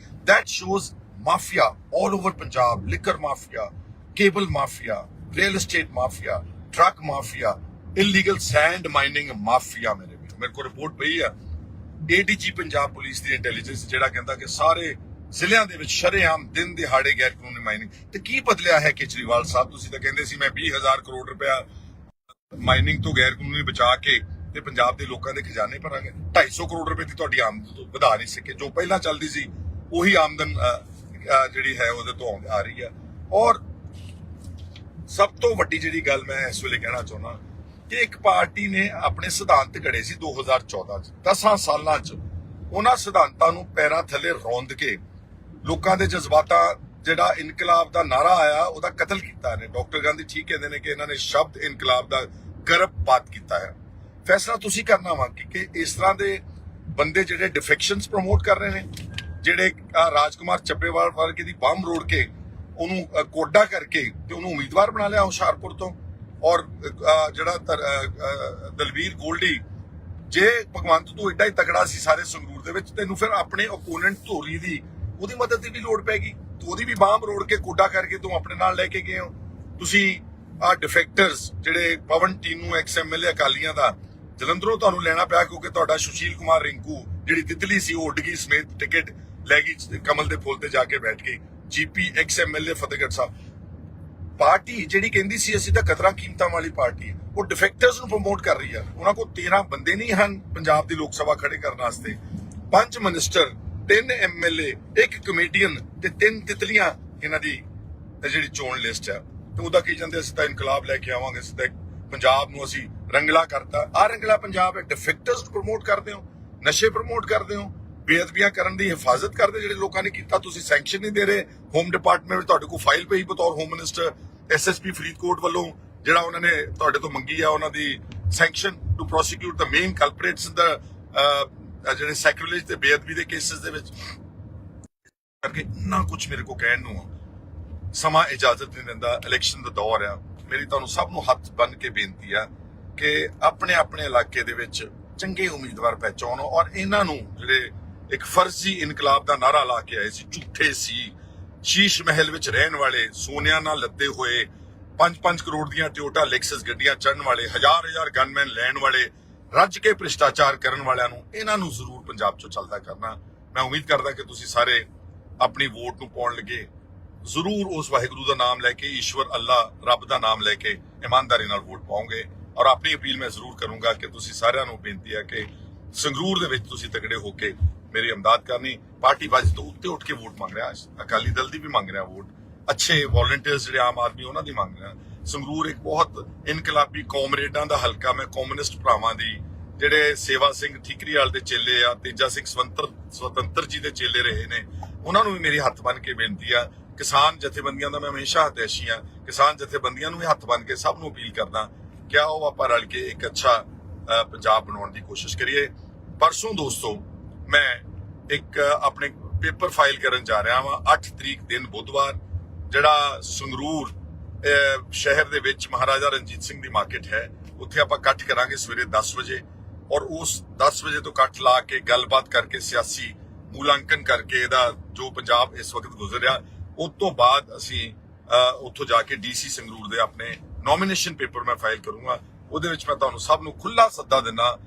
That shows mafia all over Punjab, liquor mafia, cable mafia, real estate mafia, truck mafia, illegal send mining mafia. ਮੇਰੇ ਕੋਲ ਰਿਪੋਰਟ ਪਈ ਆ ਏਡੀਜੀ ਪੰਜਾਬ ਪੁਲਿਸ ਦੀ ਇੰਟੈਲੀਜੈਂਸ, ਜਿਹੜਾ ਕਹਿੰਦਾ ਕਿ ਸਾਰੇ ਜ਼ਿਲ੍ਹਿਆਂ ਦੇ ਵਿੱਚ ਸ਼ਰੇਆਮ ਦਿਨ ਦਿਹਾੜੇ ਗੈਰ ਕਾਨੂੰਨੀ ਮਾਈਨਿੰਗ। ਤੇ ਕੀ ਬਦਲਿਆ ਹੈ ਕੇਜਰੀਵਾਲ ਸਾਹਿਬ? ਤੁਸੀਂ ਤਾਂ ਕਹਿੰਦੇ ਸੀ ਮੈਂ 20,000 ਕਰੋੜ ਰੁਪਇਆ ਮਾਈਨਿੰਗ ਤੋਂ ਗੈਰ ਕਾਨੂੰਨੀ ਬਚਾ ਕੇ ਤੇ ਪੰਜਾਬ ਦੇ ਲੋਕਾਂ ਦੇ ਖਜ਼ਾਨੇ ਭਰਾਂਗੇ। 250 ਕਰੋੜ ਰੁਪਏ ਦੀ ਤੁਹਾਡੀ ਆਮਦਨ ਵਧਾ ਨਹੀਂ ਸਕੇ, ਜੋ ਪਹਿਲਾਂ ਚੱਲਦੀ ਸੀ ਉਹੀ ਆਮਦਨ ਜਿਹੜੀ ਹੈ ਉਹਦੇ ਤੋਂ ਆ ਰਹੀ ਹੈ। ਔਰ ਸਭ ਤੋਂ ਵੱਡੀ ਜਿਹੜੀ ਗੱਲ ਮੈਂ ਇਸ ਵੇਲੇ ਕਹਿਣਾ ਚਾਹੁੰਦਾ ਕਿ ਇੱਕ ਪਾਰਟੀ ਨੇ ਆਪਣੇ ਸਿਧਾਂਤ ਘੜੇ ਸੀ 2014 ਚ, 10 ਸਾਲਾਂ ਚ ਉਹਨਾਂ ਸਿਧਾਂਤਾਂ ਨੂੰ ਪੈਰਾਂ ਥੱਲੇ ਰੌਂਦ ਕੇ ਲੋਕਾਂ ਦੇ ਜਜ਼ਬਾਤਾਂ, ਜਿਹੜਾ ਇਨਕਲਾਬ ਦਾ ਨਾਰਾ ਆਇਆ, ਉਹਦਾ ਕਤਲ ਕੀਤਾ ਨੇ। ਡਾਕਟਰ ਗਾਂਧੀ ਠੀਕ ਕਹਿੰਦੇ ਨੇ ਕਿ ਇਹਨਾਂ ਨੇ ਸ਼ਬਦ ਇਨਕਲਾਬ ਦਾ ਗਰਭਪਾਤ ਕੀਤਾ ਹੈ। ਫੈਸਲਾ ਤੁਸੀਂ ਕਰਨਾ ਵਾ ਕਿ ਇਸ ਤਰ੍ਹਾਂ ਦੇ ਬੰਦੇ ਜਿਹੜੇ ਡਿਫੈਕਸ਼ਨਸ ਪ੍ਰਮੋਟ ਕਰ ਰਹੇ ਨੇ, ਜਿਹੜੇ ਰਾਜਕੁਮਾਰ ਚੱਬੇਵਾਲ ਵਰਗੇ ਦੀ ਬੰਮ ਰੋੜ ਕੇ ਉਹਨੂੰ ਕੋਡਾ ਕਰਕੇ ਤੇ ਉਹਨੂੰ ਉਮੀਦਵਾਰ ਬਣਾ ਲਿਆ ਹੁਸ਼ਿਆਰਪੁਰ ਤੋਂ, ਔਰ ਜਿਹੜਾ ਦਲਵੀਰ ਗੋਲਡੀ, ਜੇ ਭਗਵੰਤ ਤੂੰ ਏਡਾ ਹੀ ਤਕੜਾ ਸੀ ਸਾਰੇ ਸੰਗਰੂਰ ਦੇ ਵਿੱਚ, ਤੈਨੂੰ ਫਿਰ ਆਪਣੇ ਓਪੋਨੈਂਟ ਧੋਰੀ ਦੀ ਉਹਦੀ ਮਦਦ ਦੀ ਵੀ ਲੋੜ ਪੈਗੀ, ਤੂੰ ਉਹਦੀ ਵੀ ਬਾਂਹ ਰੋੜ ਕੇ ਕੋਡਾ ਕਰਕੇ ਤੂੰ ਆਪਣੇ ਨਾਲ ਲੈ ਕੇ ਗਏ ਹੋ। ਤੁਸੀਂ ਆ ਡਿਫੈਕਟਰਸ ਜਿਹੜੇ ਪਵਨ ਟੀਨੂ ਐਕਸ-ਐਮਐਲਏ ਅਕਾਲੀਆਂ ਦਾ, ਜਲੰਧਰੋਂ ਤੁਹਾਨੂੰ ਲੈਣਾ ਪਿਆ ਕਿਉਂਕਿ ਤੁਹਾਡਾ ਸੁਸ਼ੀਲ ਕੁਮਾਰ ਰਿੰਕੂ ਜਿਹੜੀ ਤਿਤਲੀ ਸੀ ਉਹ ਉੱਡ ਗਈ ਸਮੇਤ, ਟਿਕਟ ਲੈ ਗਈ ਕਮਲ ਦੇ ਫੁੱਲ ਤੇ ਜਾ ਕੇ ਬੈਠ ਗਈ। GP X-MLA Fatehgarh Sahib, party ਜਿਹੜੀ ਕਹਿੰਦੀ ਸੀ ਅਸੀਂ ਤਾਂ ਕਦਰਾਂ ਕੀਮਤਾਂ ਵਾਲੀ ਪਾਰਟੀ, ਉਹ ਡਿਫੈਕਟਰਸ ਨੂੰ ਪ੍ਰਮੋਟ ਕਰ ਰਹੀ ਆ। ਉਹਨਾਂ ਕੋਲ 13 ਬੰਦੇ ਨਹੀਂ ਹਨ ਪੰਜਾਬ ਦੀ ਲੋਕ ਸਭਾ ਖੜੇ ਕਰਨ ਵਾਸਤੇ, 5 ਮਿਨਿਸਟਰ, 3 ਐਮਐਲਏ, 1 ਕਮੇਡੀਅਨ ਤੇ 3 ਤਿਤਲੀਆਂ ਇਹਨਾਂ ਦੀ ਜਿਹੜੀ ਚੋਣ ਲਿਸਟ ਆ। ਤੇ ਉਹਦਾ ਕੀ ਜਾਂਦੇ ਅਸੀਂ ਤਾਂ ਇਨਕਲਾਬ ਲੈ ਕੇ ਆਵਾਂਗੇ, ਅਸੀਂ ਤਾਂ ਪੰਜਾਬ ਨੂੰ ਅਸੀਂ ਰੰਗਲਾ ਕਰਤਾ। ਆ ਰੰਗਲਾ ਪੰਜਾਬ ਹੈ। ਡਿਫੈਕਟਰਸ ਨੂੰ ਪ੍ਰਮੋਟ ਕਰਦੇ ਹੋ, ਨਸ਼ੇ ਪ੍ਰਮੋਟ ਕਰਦੇ ਹੋ, ਬੇਅਦਬੀਆਂ ਕਰਨ ਦੀ ਹਿਫਾਜ਼ਤ ਕਰਦੇ ਜਿਹੜੇ ਲੋਕਾਂ ਨੇ ਕੀਤਾ, ਤੁਸੀਂ ਸੈਂਕਸ਼ਨ ਨਹੀਂ ਦੇ ਰਹੇ। ਹੋਮ ਡਿਪਾਰਟਮੈਂਟ ਵਿੱਚ ਤੁਹਾਡੇ ਕੋਲ ਫਾਈਲ ਪਈ ਬਤੌਰ ਹੋਮ ਮਿਨਿਸਟਰ, ਐਸਐਸਪੀ ਫਰੀਦਕੋਟ ਵੱਲੋਂ ਜਿਹੜਾ ਉਹਨਾਂ ਨੇ ਤੁਹਾਡੇ ਤੋਂ ਮੰਗੀ ਆ, ਉਹਨਾਂ ਦੀ sanction to prosecute the main culprits ਦਾ ਜਿਹੜੇ ਸੈਕ੍ਰਿਲੇਜ ਤੇ ਬੇਅਦਬੀ ਦੇ ਕੇਸਿਸ ਦੇ ਵਿੱਚ। ਕਰਕੇ ਨਾ ਕੁਝ ਮੇਰੇ ਕੋ ਕਹਿਣ ਨੂੰ ਸਮਾਂ ਇਜਾਜ਼ਤ ਨਹੀਂ ਦਿੰਦਾ, ਇਲੈਕਸ਼ਨ ਦਾ ਦੌਰ ਆ। ਮੇਰੀ ਤੁਹਾਨੂੰ ਸਭ ਨੂੰ ਹੱਥ ਬੰਨ ਕੇ ਬੇਨਤੀ ਆ ਕਿ ਆਪਣੇ ਆਪਣੇ ਇਲਾਕੇ ਦੇ ਵਿੱਚ ਚੰਗੇ ਉਮੀਦਵਾਰ ਪਹਿਚਾਨੋ, ਔਰ ਇਹਨਾਂ ਨੂੰ ਜਿਹੜੇ ਇੱਕ ਫਰਜ਼ੀ ਇਨਕਲਾਬ ਦਾ ਨਾਰਾ ਲਾ ਕੇ ਆਏ ਸੀ, ਝੂਠੇ ਸੀ, ਸ਼ੀਸ਼ ਮਹਿਲ ਵਿੱਚ ਰਹਿਣ ਵਾਲੇ, ਸੋਨਿਆਂ ਨਾਲ ਲੱਦੇ ਹੋਏ, 5-5 ਕਰੋੜ ਦੀਆਂ ਟੋਯੋਟਾ ਲੈਕਸਸ ਗੱਡੀਆਂ ਚੜ੍ਹਨ ਵਾਲੇ, 1000 ਗਨਮੈਨ ਲੈਣ ਵਾਲੇ, ਰੱਜ ਕੇ ਭ੍ਰਿਸ਼ਟਾਚਾਰ ਕਰਨ ਵਾਲਿਆਂ ਨੂੰ, ਇਹਨਾਂ ਨੂੰ ਜ਼ਰੂਰ ਪੰਜਾਬ ਚੋਂ ਚੱਲਦਾ ਕਰਨਾ। ਮੈਂ ਉਮੀਦ ਕਰਦਾ ਕਿ ਤੁਸੀਂ ਸਾਰੇ ਆਪਣੀ ਵੋਟ ਨੂੰ ਪਾਉਣ ਲੱਗੇ ਜ਼ਰੂਰ ਉਸ ਵਾਹਿਗੁਰੂ ਦਾ ਨਾਮ ਲੈ ਕੇ, ਈਸ਼ਵਰ ਅੱਲਾ ਰੱਬ ਦਾ ਨਾਮ ਲੈ ਕੇ ਇਮਾਨਦਾਰੀ ਨਾਲ ਵੋਟ ਪਾਓਗੇ। ਔਰ ਆਪਣੀ ਅਪੀਲ ਮੈਂ ਜ਼ਰੂਰ ਕਰੂੰਗਾ ਕਿ ਤੁਸੀਂ ਸਾਰਿਆਂ ਨੂੰ ਬੇਨਤੀ ਹੈ ਕਿ ਸੰਗਰੂਰ ਦੇ ਵਿੱਚ ਤੁਸੀਂ ਤਕੜੇ ਹੋ ਕੇ ਮੇਰੀ ਇਮਦਾਦ ਕਰਨੀ। ਪਾਰਟੀ ਬਾਜੀ ਤੋਂ ਉੱਤੇ ਉੱਠ ਕੇ ਵੋਟ ਮੰਗ ਰਿਹਾ, ਅਕਾਲੀ ਦਲ ਦੀ ਵੀ ਮੰਗ ਰਿਹਾ ਵੋਟ, ਅੱਛੇ ਵੋਲੰਟੀਅਰਸ ਜਿਹੜੇ ਆਮ ਆਦਮੀ ਉਹਨਾਂ ਦੀ ਮੰਗ ਰਿਹਾ। ਸੰਗਰੂਰ ਇੱਕ ਬਹੁਤ ਇਨਕਲਾਬੀ ਕੌਮਰੇਡਾਂ ਦਾ ਹਲਕਾ, ਮੈਂ ਕਮਿਊਨਿਸਟ ਭਰਾਵਾਂ ਦੀ, ਜਿਹੜੇ ਸੇਵਾ ਸਿੰਘ ਠੀਕਰੀਵਾਲ ਦੇ ਚੇਲੇ ਆ, ਤੇਜਾ ਸਿੰਘ ਸਵਤੰਤਰ ਜੀ ਦੇ ਚੇਲੇ ਰਹੇ ਨੇ, ਉਹਨਾਂ ਨੂੰ ਵੀ ਮੇਰੀ ਹੱਥ ਬੰਨ ਕੇ ਬੇਨਤੀ ਆ ਕਿਸਾਨ ਜਥੇਬੰਦੀਆਂ ਦਾ ਮੈਂ ਹਮੇਸ਼ਾ ਹਤੈਸ਼ੀ ਹਾਂ। ਕਿਸਾਨ ਜਥੇਬੰਦੀਆਂ ਨੂੰ ਵੀ ਹੱਥ ਬੰਨ੍ਹ ਕੇ ਸਭ ਨੂੰ ਅਪੀਲ ਕਰਦਾ ਕਿ ਆਓ ਆਪਾਂ ਰਲ ਕੇ ਇੱਕ ਅੱਛਾ ਪੰਜਾਬ ਬਣਾਉਣ ਦੀ ਕੋਸ਼ਿਸ਼ ਕਰੀਏ। ਪਰਸੋਂ ਦੋਸਤੋ ਮੈਂ ਇੱਕ ਆਪਣੇ ਪੇਪਰ ਫਾਈਲ ਕਰਨ ਜਾ ਰਿਹਾ ਹਾਂ 8 ਤਰੀਕ ਦਿਨ ਬੁੱਧਵਾਰ, ਜਿਹੜਾ ਸੰਗਰੂਰ ਸ਼ਹਿਰ ਦੇ ਵਿੱਚ ਮਹਾਰਾਜਾ ਰਣਜੀਤ ਸਿੰਘ ਦੀ ਮਾਰਕੀਟ ਹੈ, ਉੱਥੇ ਆਪਾਂ ਇਕੱਠ ਕਰਾਂਗੇ ਸਵੇਰੇ 10 ਵਜੇ ਔਰ ਉਸ 10 ਵਜੇ ਤੋਂ ਇਕੱਠ ਲਾ ਕੇ ਗੱਲਬਾਤ ਕਰਕੇ ਸਿਆਸੀ ਮੂਲਾਂਕਣ ਕਰਕੇ ਇਹਦਾ ਜੋ ਪੰਜਾਬ ਇਸ ਵਕਤ ਗੁਜ਼ਰ ਰਿਹਾ, ਉਸ ਤੋਂ ਬਾਅਦ ਅਸੀਂ ਉੱਥੋਂ ਜਾ ਕੇ ਡੀਸੀ ਸੰਗਰੂਰ ਦੇ ਆਪਣੇ ਨੋਮੀਨੇਸ਼ਨ ਪੇਪਰ ਮੈਂ ਫਾਈਲ ਕਰੂੰਗਾ। ਉਹਦੇ ਵਿੱਚ ਮੈਂ ਤੁਹਾਨੂੰ ਸਭ ਨੂੰ ਖੁੱਲਾ ਸੱਦਾ ਦਿੰਦਾ,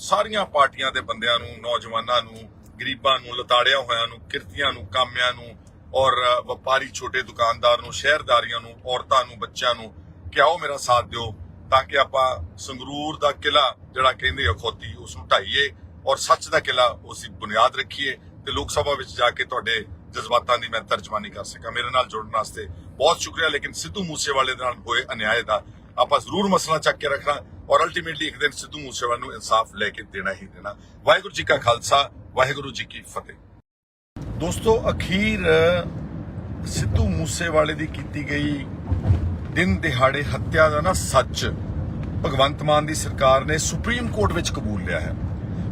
ਸਾਰੀਆਂ ਪਾਰਟੀਆਂ ਦੇ ਬੰਦਿਆਂ ਨੂੰ, ਨੌਜਵਾਨਾਂ ਨੂੰ, ਗਰੀਬਾਂ ਨੂੰ, ਲਤਾੜਿਆਂ ਹੋਇਆਂ ਨੂੰ, ਕਿਰਤੀਆਂ ਨੂੰ, ਕਾਮਿਆਂ ਨੂੰ ਔਰ ਵਪਾਰੀ ਛੋਟੇ ਦੁਕਾਨਦਾਰ ਨੂੰ, ਸ਼ਹਿਰਦਾਰੀਆਂ ਨੂੰ, ਔਰਤਾਂ ਨੂੰ, ਬੱਚਿਆਂ ਨੂੰ ਕਿ ਆਓ ਮੇਰਾ ਸਾਥ ਦਿਓ ਤਾਂ ਕਿ ਆਪਾਂ ਸੰਗਰੂਰ ਦਾ ਕਿਲਾ ਜਿਹੜਾ ਕਹਿੰਦੇ ਅਖੌਤੀ ਉਸ ਨੂੰ ਢਾਈਏ ਔਰ ਸੱਚ ਦਾ ਕਿਲਾ ਉਸ ਦੀ ਬੁਨਿਆਦ ਰੱਖੀਏ ਤੇ ਲੋਕ ਸਭਾ ਵਿੱਚ ਜਾ ਕੇ ਤੁਹਾਡੇ ਜਜ਼ਬਾਤਾਂ ਦੀ ਮੈਂ ਤਰਜਮਾਨੀ ਕਰ ਸਕਾਂ। ਮੇਰੇ ਨਾਲ ਜੁੜਨ ਵਾਸਤੇ ਬਹੁਤ ਸ਼ੁਕਰੀਆ। ਲੇਕਿਨ ਸਿੱਧੂ ਮੂਸੇਵਾਲੇ ਦੇ ਨਾਲ ਹੋਏ ਅਨਿਆਏ ਦਾ ਆਪਾਂ ਜ਼ਰੂਰ ਮਸਲਾ ਚੱਕ ਕੇ ਰੱਖਣਾ ਔਰ ਅਲਟੀਮੇਟਲੀ ਇੱਕ ਦਿਨ ਸਿੱਧੂ ਮੂਸੇਵਾਲੇ ਨੂੰ ਇਨਸਾਫ ਲੈ ਕੇ ਦੇਣਾ ਹੀ ਦੇਣਾ। ਵਾਹਿਗੁਰੂ ਜੀ ਕਾ ਖਾਲਸਾ, ਵਾਹਿਗੁਰੂ ਜੀ ਕੀ ਫਤਿਹ। ਦੋਸਤੋ, ਅਖੀਰ ਸਿੱਧੂ ਮੂਸੇਵਾਲੇ ਦੀ ਕੀਤੀ ਗਈ ਦਿਨ ਦਿਹਾੜੇ ਹੱਤਿਆ ਦਾ ਨਾ ਸੱਚ ਭਗਵੰਤ ਮਾਨ ਦੀ ਸਰਕਾਰ ਨੇ ਸੁਪਰੀਮ ਕੋਰਟ ਵਿੱਚ ਕਬੂਲ ਲਿਆ ਹੈ।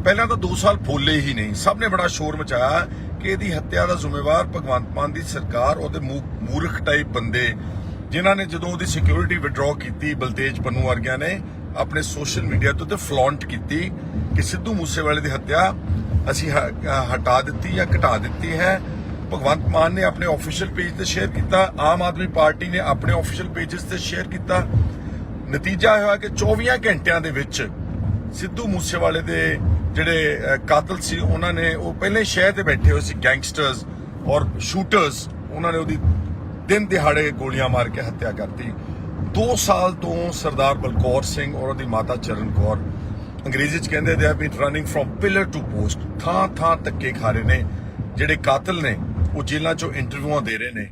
ਪਹਿਲਾਂ ਤਾਂ 2 ਸਾਲ ਬੋਲੇ ਹੀ ਨਹੀਂ, ਸਭ ਨੇ ਬੜਾ ਸ਼ੋਰ ਮਚਾਇਆ ਕਿ ਇਹਦੀ ਹੱਤਿਆ ਦਾ ਜ਼ਿੰਮੇਵਾਰ ਭਗਵੰਤ ਮਾਨ ਦੀ ਸਰਕਾਰ, ਉਹਦੇ ਮੂਰਖ ਟਾਈਪ ਬੰਦੇ ਜਿਨ੍ਹਾਂ ਨੇ ਜਦੋਂ ਉਹਦੀ ਸਿਕਿਉਰਿਟੀ ਵਿਡਰਾਅ ਕੀਤੀ, ਬਲਤੇਜ ਪੰਨੂ ਵਰਗਿਆਂ ਨੇ ਆਪਣੇ ਸੋਸ਼ਲ ਮੀਡੀਆ ਤੋਂ ਤੇ ਫਲੌਂਟ ਕੀਤੀ ਕਿ ਸਿੱਧੂ ਮੂਸੇਵਾਲੇ ਦੀ ਹੱਤਿਆ ਅਸੀਂ ਹਟਾ ਦਿੱਤੀ ਜਾਂ ਘਟਾ ਦਿੱਤੀ ਹੈ। ਭਗਵੰਤ ਮਾਨ ਨੇ ਆਪਣੇ ਆਫੀਸ਼ੀਅਲ ਪੇਜ ਤੇ ਸ਼ੇਅਰ ਕੀਤਾ, ਆਮ ਆਦਮੀ ਪਾਰਟੀ ਨੇ ਆਪਣੇ ਆਫੀਸ਼ੀਅਲ ਪੇजेस ਤੇ ਸ਼ੇਅਰ ਕੀਤਾ। ਨਤੀਜਾ ਹੋਇਆ ਕਿ 24 ਘੰਟਿਆਂ ਦੇ ਵਿੱਚ ਸਿੱਧੂ ਮੂਸੇਵਾਲੇ ਦੇ ਜਿਹੜੇ ਕਾਤਲ ਸੀ ਉਹਨਾਂ ਨੇ, ਉਹ ਪਹਿਲੇ ਸ਼ਹਿਰ ਤੇ ਬੈਠੇ ਹੋਏ ਸੀ ਗੈਂਗਸਟਰਸ ਔਰ ਸ਼ੂਟਰਸ, ਉਹਨਾਂ ਨੇ ਉਹਦੀ ਦਿਨ ਦਿਹਾੜੇ ਗੋਲੀਆਂ ਮਾਰ ਕੇ ਹੱਤਿਆ ਕਰਤੀ। 2 ਸਾਲ ਤੋਂ ਸਰਦਾਰ ਬਲਕੌਰ ਸਿੰਘ ਔਰ ਉਹਦੀ ਮਾਤਾ ਚਰਨ ਕੌਰ, ਅੰਗਰੇਜ਼ੀ ਚ ਕਹਿੰਦੇ ਦੇ have been running from pillar to post, ਥਾਂ ਥਾਂ ਧੱਕੇ ਖਾ ਰਹੇ ਨੇ। ਜਿਹੜੇ ਕਾਤਲ ਨੇ ਉਹ ਜੇਲ੍ਹਾਂ ਚੋਂ ਇੰਟਰਵਿਊਆਂ ਦੇ ਰਹੇ ਨੇ,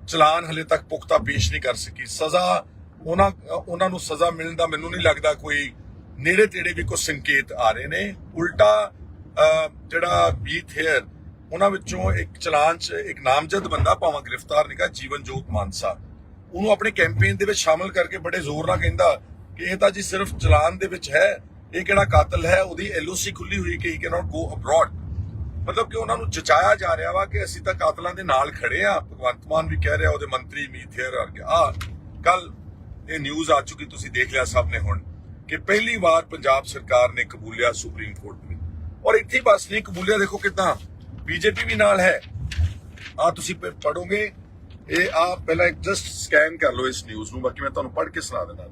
ਚਲਾਨ ਹਲੇ ਤੱਕ ਪੁਖਤਾ ਪੇਸ਼ ਨਹੀਂ ਕਰ ਸਕੀ। ਸਜ਼ਾ ਉਹਨਾਂ ਨੂੰ ਸਜ਼ਾ ਮਿਲਣ ਦਾ ਮੈਨੂੰ ਨਹੀਂ ਲੱਗਦਾ ਕੋਈ ਨੇੜੇ ਤੇੜੇ ਵੀ ਕੁਝ ਸੰਕੇਤ ਆ ਰਹੇ ਨੇ। ਉਲਟਾ ਜਿਹੜਾ ਬੀਤ ਹੇਅਰ ਉਹਨਾਂ ਵਿੱਚੋਂ ਇੱਕ ਚਲਾਨ 'ਚ ਇੱਕ ਨਾਮਜ਼ਦ ਬੰਦਾ, ਭਾਵੇਂ ਗ੍ਰਿਫਤਾਰ ਨਹੀਂ ਗਾ, ਜੀਵਨਜੋਤ ਮਾਨਸਾ, ਉਹਨੂੰ ਆਪਣੇ ਕੈਂਪੇਨ ਦੇ ਵਿੱਚ ਸ਼ਾਮਲ ਕਰਕੇ ਬੜੇ ਜ਼ੋਰ ਨਾਲ ਕਹਿੰਦਾ ਕਿ ਇਹ ਤਾਂ ਜੀ ਸਿਰਫ ਚਲਾਨ ਦੇ ਵਿੱਚ ਹੈ, ਇਹ ਕਿਹੜਾ ਕਾਤਲ ਹੈ, ਉਹਦੀ LOC ਖੁੱਲੀ ਹੋਈ ਕਿ ਹੀ ਕੈਨੋਟ ਗੋ ਅਬਰੋਡ। ਮਤਲਬ ਕਿ ਉਹਨਾਂ ਨੂੰ ਜਚਾਇਆ ਜਾ ਰਿਹਾ ਵਾ ਕਿ ਅਸੀਂ ਤਾਂ ਕਾਤਲਾਂ ਦੇ ਨਾਲ ਖੜੇ ਆ। ਭਗਵੰਤ ਮਾਨ ਵੀ ਕਹਿ ਰਿਹਾ, ਉਹਦੇ ਮੰਤਰੀ ਮੀਤ ਹੇਅਰ ਆ ਕੱਲ ਇਹ ਨਿਊਜ਼ ਆ ਚੁੱਕੀ, ਤੁਸੀਂ ਦੇਖ ਲਿਆ ਸਭ ਨੇ ਹੁਣ, ਕਿ ਪਹਿਲੀ ਵਾਰ ਪੰਜਾਬ ਸਰਕਾਰ ਨੇ ਕਬੂਲਿਆ ਸੁਪਰੀਮ ਕੋਰਟ ਨੇ। ਔਰ ਇੱਥੇ ਬਸ ਨਹੀਂ ਕਬੂਲਿਆ, ਦੇਖੋ ਕਿਦਾਂ ਬੀਜੇਪੀ ਵੀ ਨਾਲ ਹੈ। ਤੁਸੀਂ ਪੜੋਗੇ ਇਹ, ਪਹਿਲਾਂ ਇੱਕ ਜਸਟ ਸਕੈਨ ਕਰ ਲਓ ਇਸ ਨਿਊਜ਼ ਨੂੰ, ਬਾਕੀ ਮੈਂ ਤੁਹਾਨੂੰ ਪੜ੍ਹ ਕੇ ਸੁਣਾ ਦਿੰਦਾ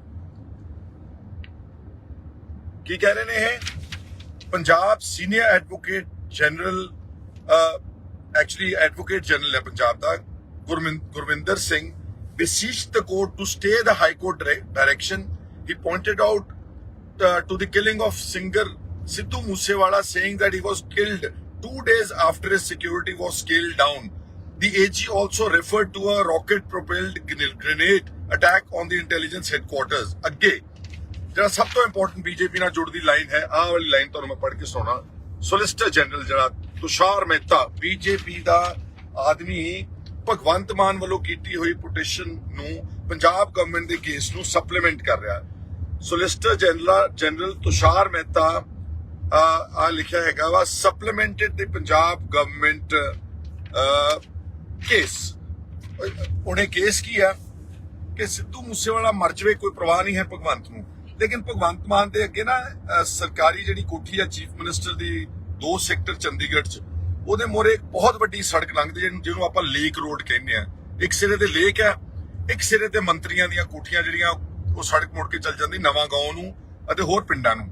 ਕੀ ਕਹਿ ਰਹੇ ਨੇ ਇਹ। Punjab senior advocate general, actually advocate general ਹੈ ਪੰਜਾਬ ਦਾ, Gurvinder Singh, beseeched the court to stay the high court direction. He pointed out to the killing of singer Sidhu Moosewala, saying that he was killed 2 days after his security was scaled down. The AG also referred to a rocket-propelled grenade attack on the intelligence headquarters. ਅੱਗੇ ਜਿਹੜਾ ਸਭ ਤੋਂ important BJP ਨਾਲ ਜੁੜਦੀ line ਹੈ, ਆਹ ਵਾਲੀ line ਤੁਹਾਨੂੰ ਮੈਂ ਪੜ੍ਹ ਕੇ ਸੁਣਾਉਣਾ। ਸੋਲਿਸਿਟਰ ਜਨਰਲ ਜਿਹੜਾ ਤੁਸ਼ਾਰ ਮਹਿਤਾ, ਬੀਜੇਪੀ ਦਾ ਆਦਮੀ, ਭਗਵੰਤ ਮਾਨ ਵੱਲੋਂ ਕੀਤੀ ਹੋਈ ਪਟੀਸ਼ਨ ਨੂੰ, ਪੰਜਾਬ ਗਵਰਨਮੈਂਟ ਦੇ ਕੇਸ ਨੂੰ ਸਪਲੀਮੈਂਟ ਕਰ ਰਿਹਾ। ਸੋਲਿਸਿਟਰ ਜਨਰਲ ਤੁਸ਼ਾਰ ਮਹਿਤਾ ਆ ਲਿਖਿਆ ਹੈਗਾ ਵਾ, ਸਪਲੀਮੈਂਟਡ ਦੀ ਪੰਜਾਬ ਗਵਰਨਮੈਂਟ ਕੇਸ। ਉਹਨੇ ਕੇਸ ਕੀ ਆ ਕਿ ਸਿੱਧੂ ਮੂਸੇਵਾਲਾ ਮਰ ਜਾਵੇ, ਕੋਈ ਪਰਵਾਹ ਨਹੀਂ ਹੈ ਭਗਵੰਤ ਨੂੰ। ਲੇਕਿਨ ਭਗਵੰਤ ਮਾਨ ਦੇ ਅੱਗੇ ਨਾ ਸਰਕਾਰੀ ਜਿਹੜੀ ਕੋਠੀ ਆ ਚੀਫ ਮਿਨਿਸਟਰ ਦੀ 2 ਸੈਕਟਰ ਚੰਡੀਗੜ੍ਹ 'ਚ, ਉਹਦੇ ਮੋਰੇ ਇੱਕ ਬਹੁਤ ਵੱਡੀ ਸੜਕ ਲੰਘਦੀ ਜਿਹਨੂੰ ਆਪਾਂ ਲੇਕ ਰੋਡ ਕਹਿੰਦੇ ਆ। ਇੱਕ ਸਿਰੇ ਤੇ ਲੇਕ ਆ, ਇੱਕ ਸਿਰੇ ਤੇ ਮੰਤਰੀਆਂ ਦੀਆਂ ਕੋਠੀਆਂ ਜਿਹੜੀਆਂ ਉਹ ਸੜਕ ਮੁੜ ਕੇ ਚੱਲ ਜਾਂਦੀ ਨਵਾਂ ਗਾਉਂ ਨੂੰ ਅਤੇ ਹੋਰ ਪਿੰਡਾਂ ਨੂੰ।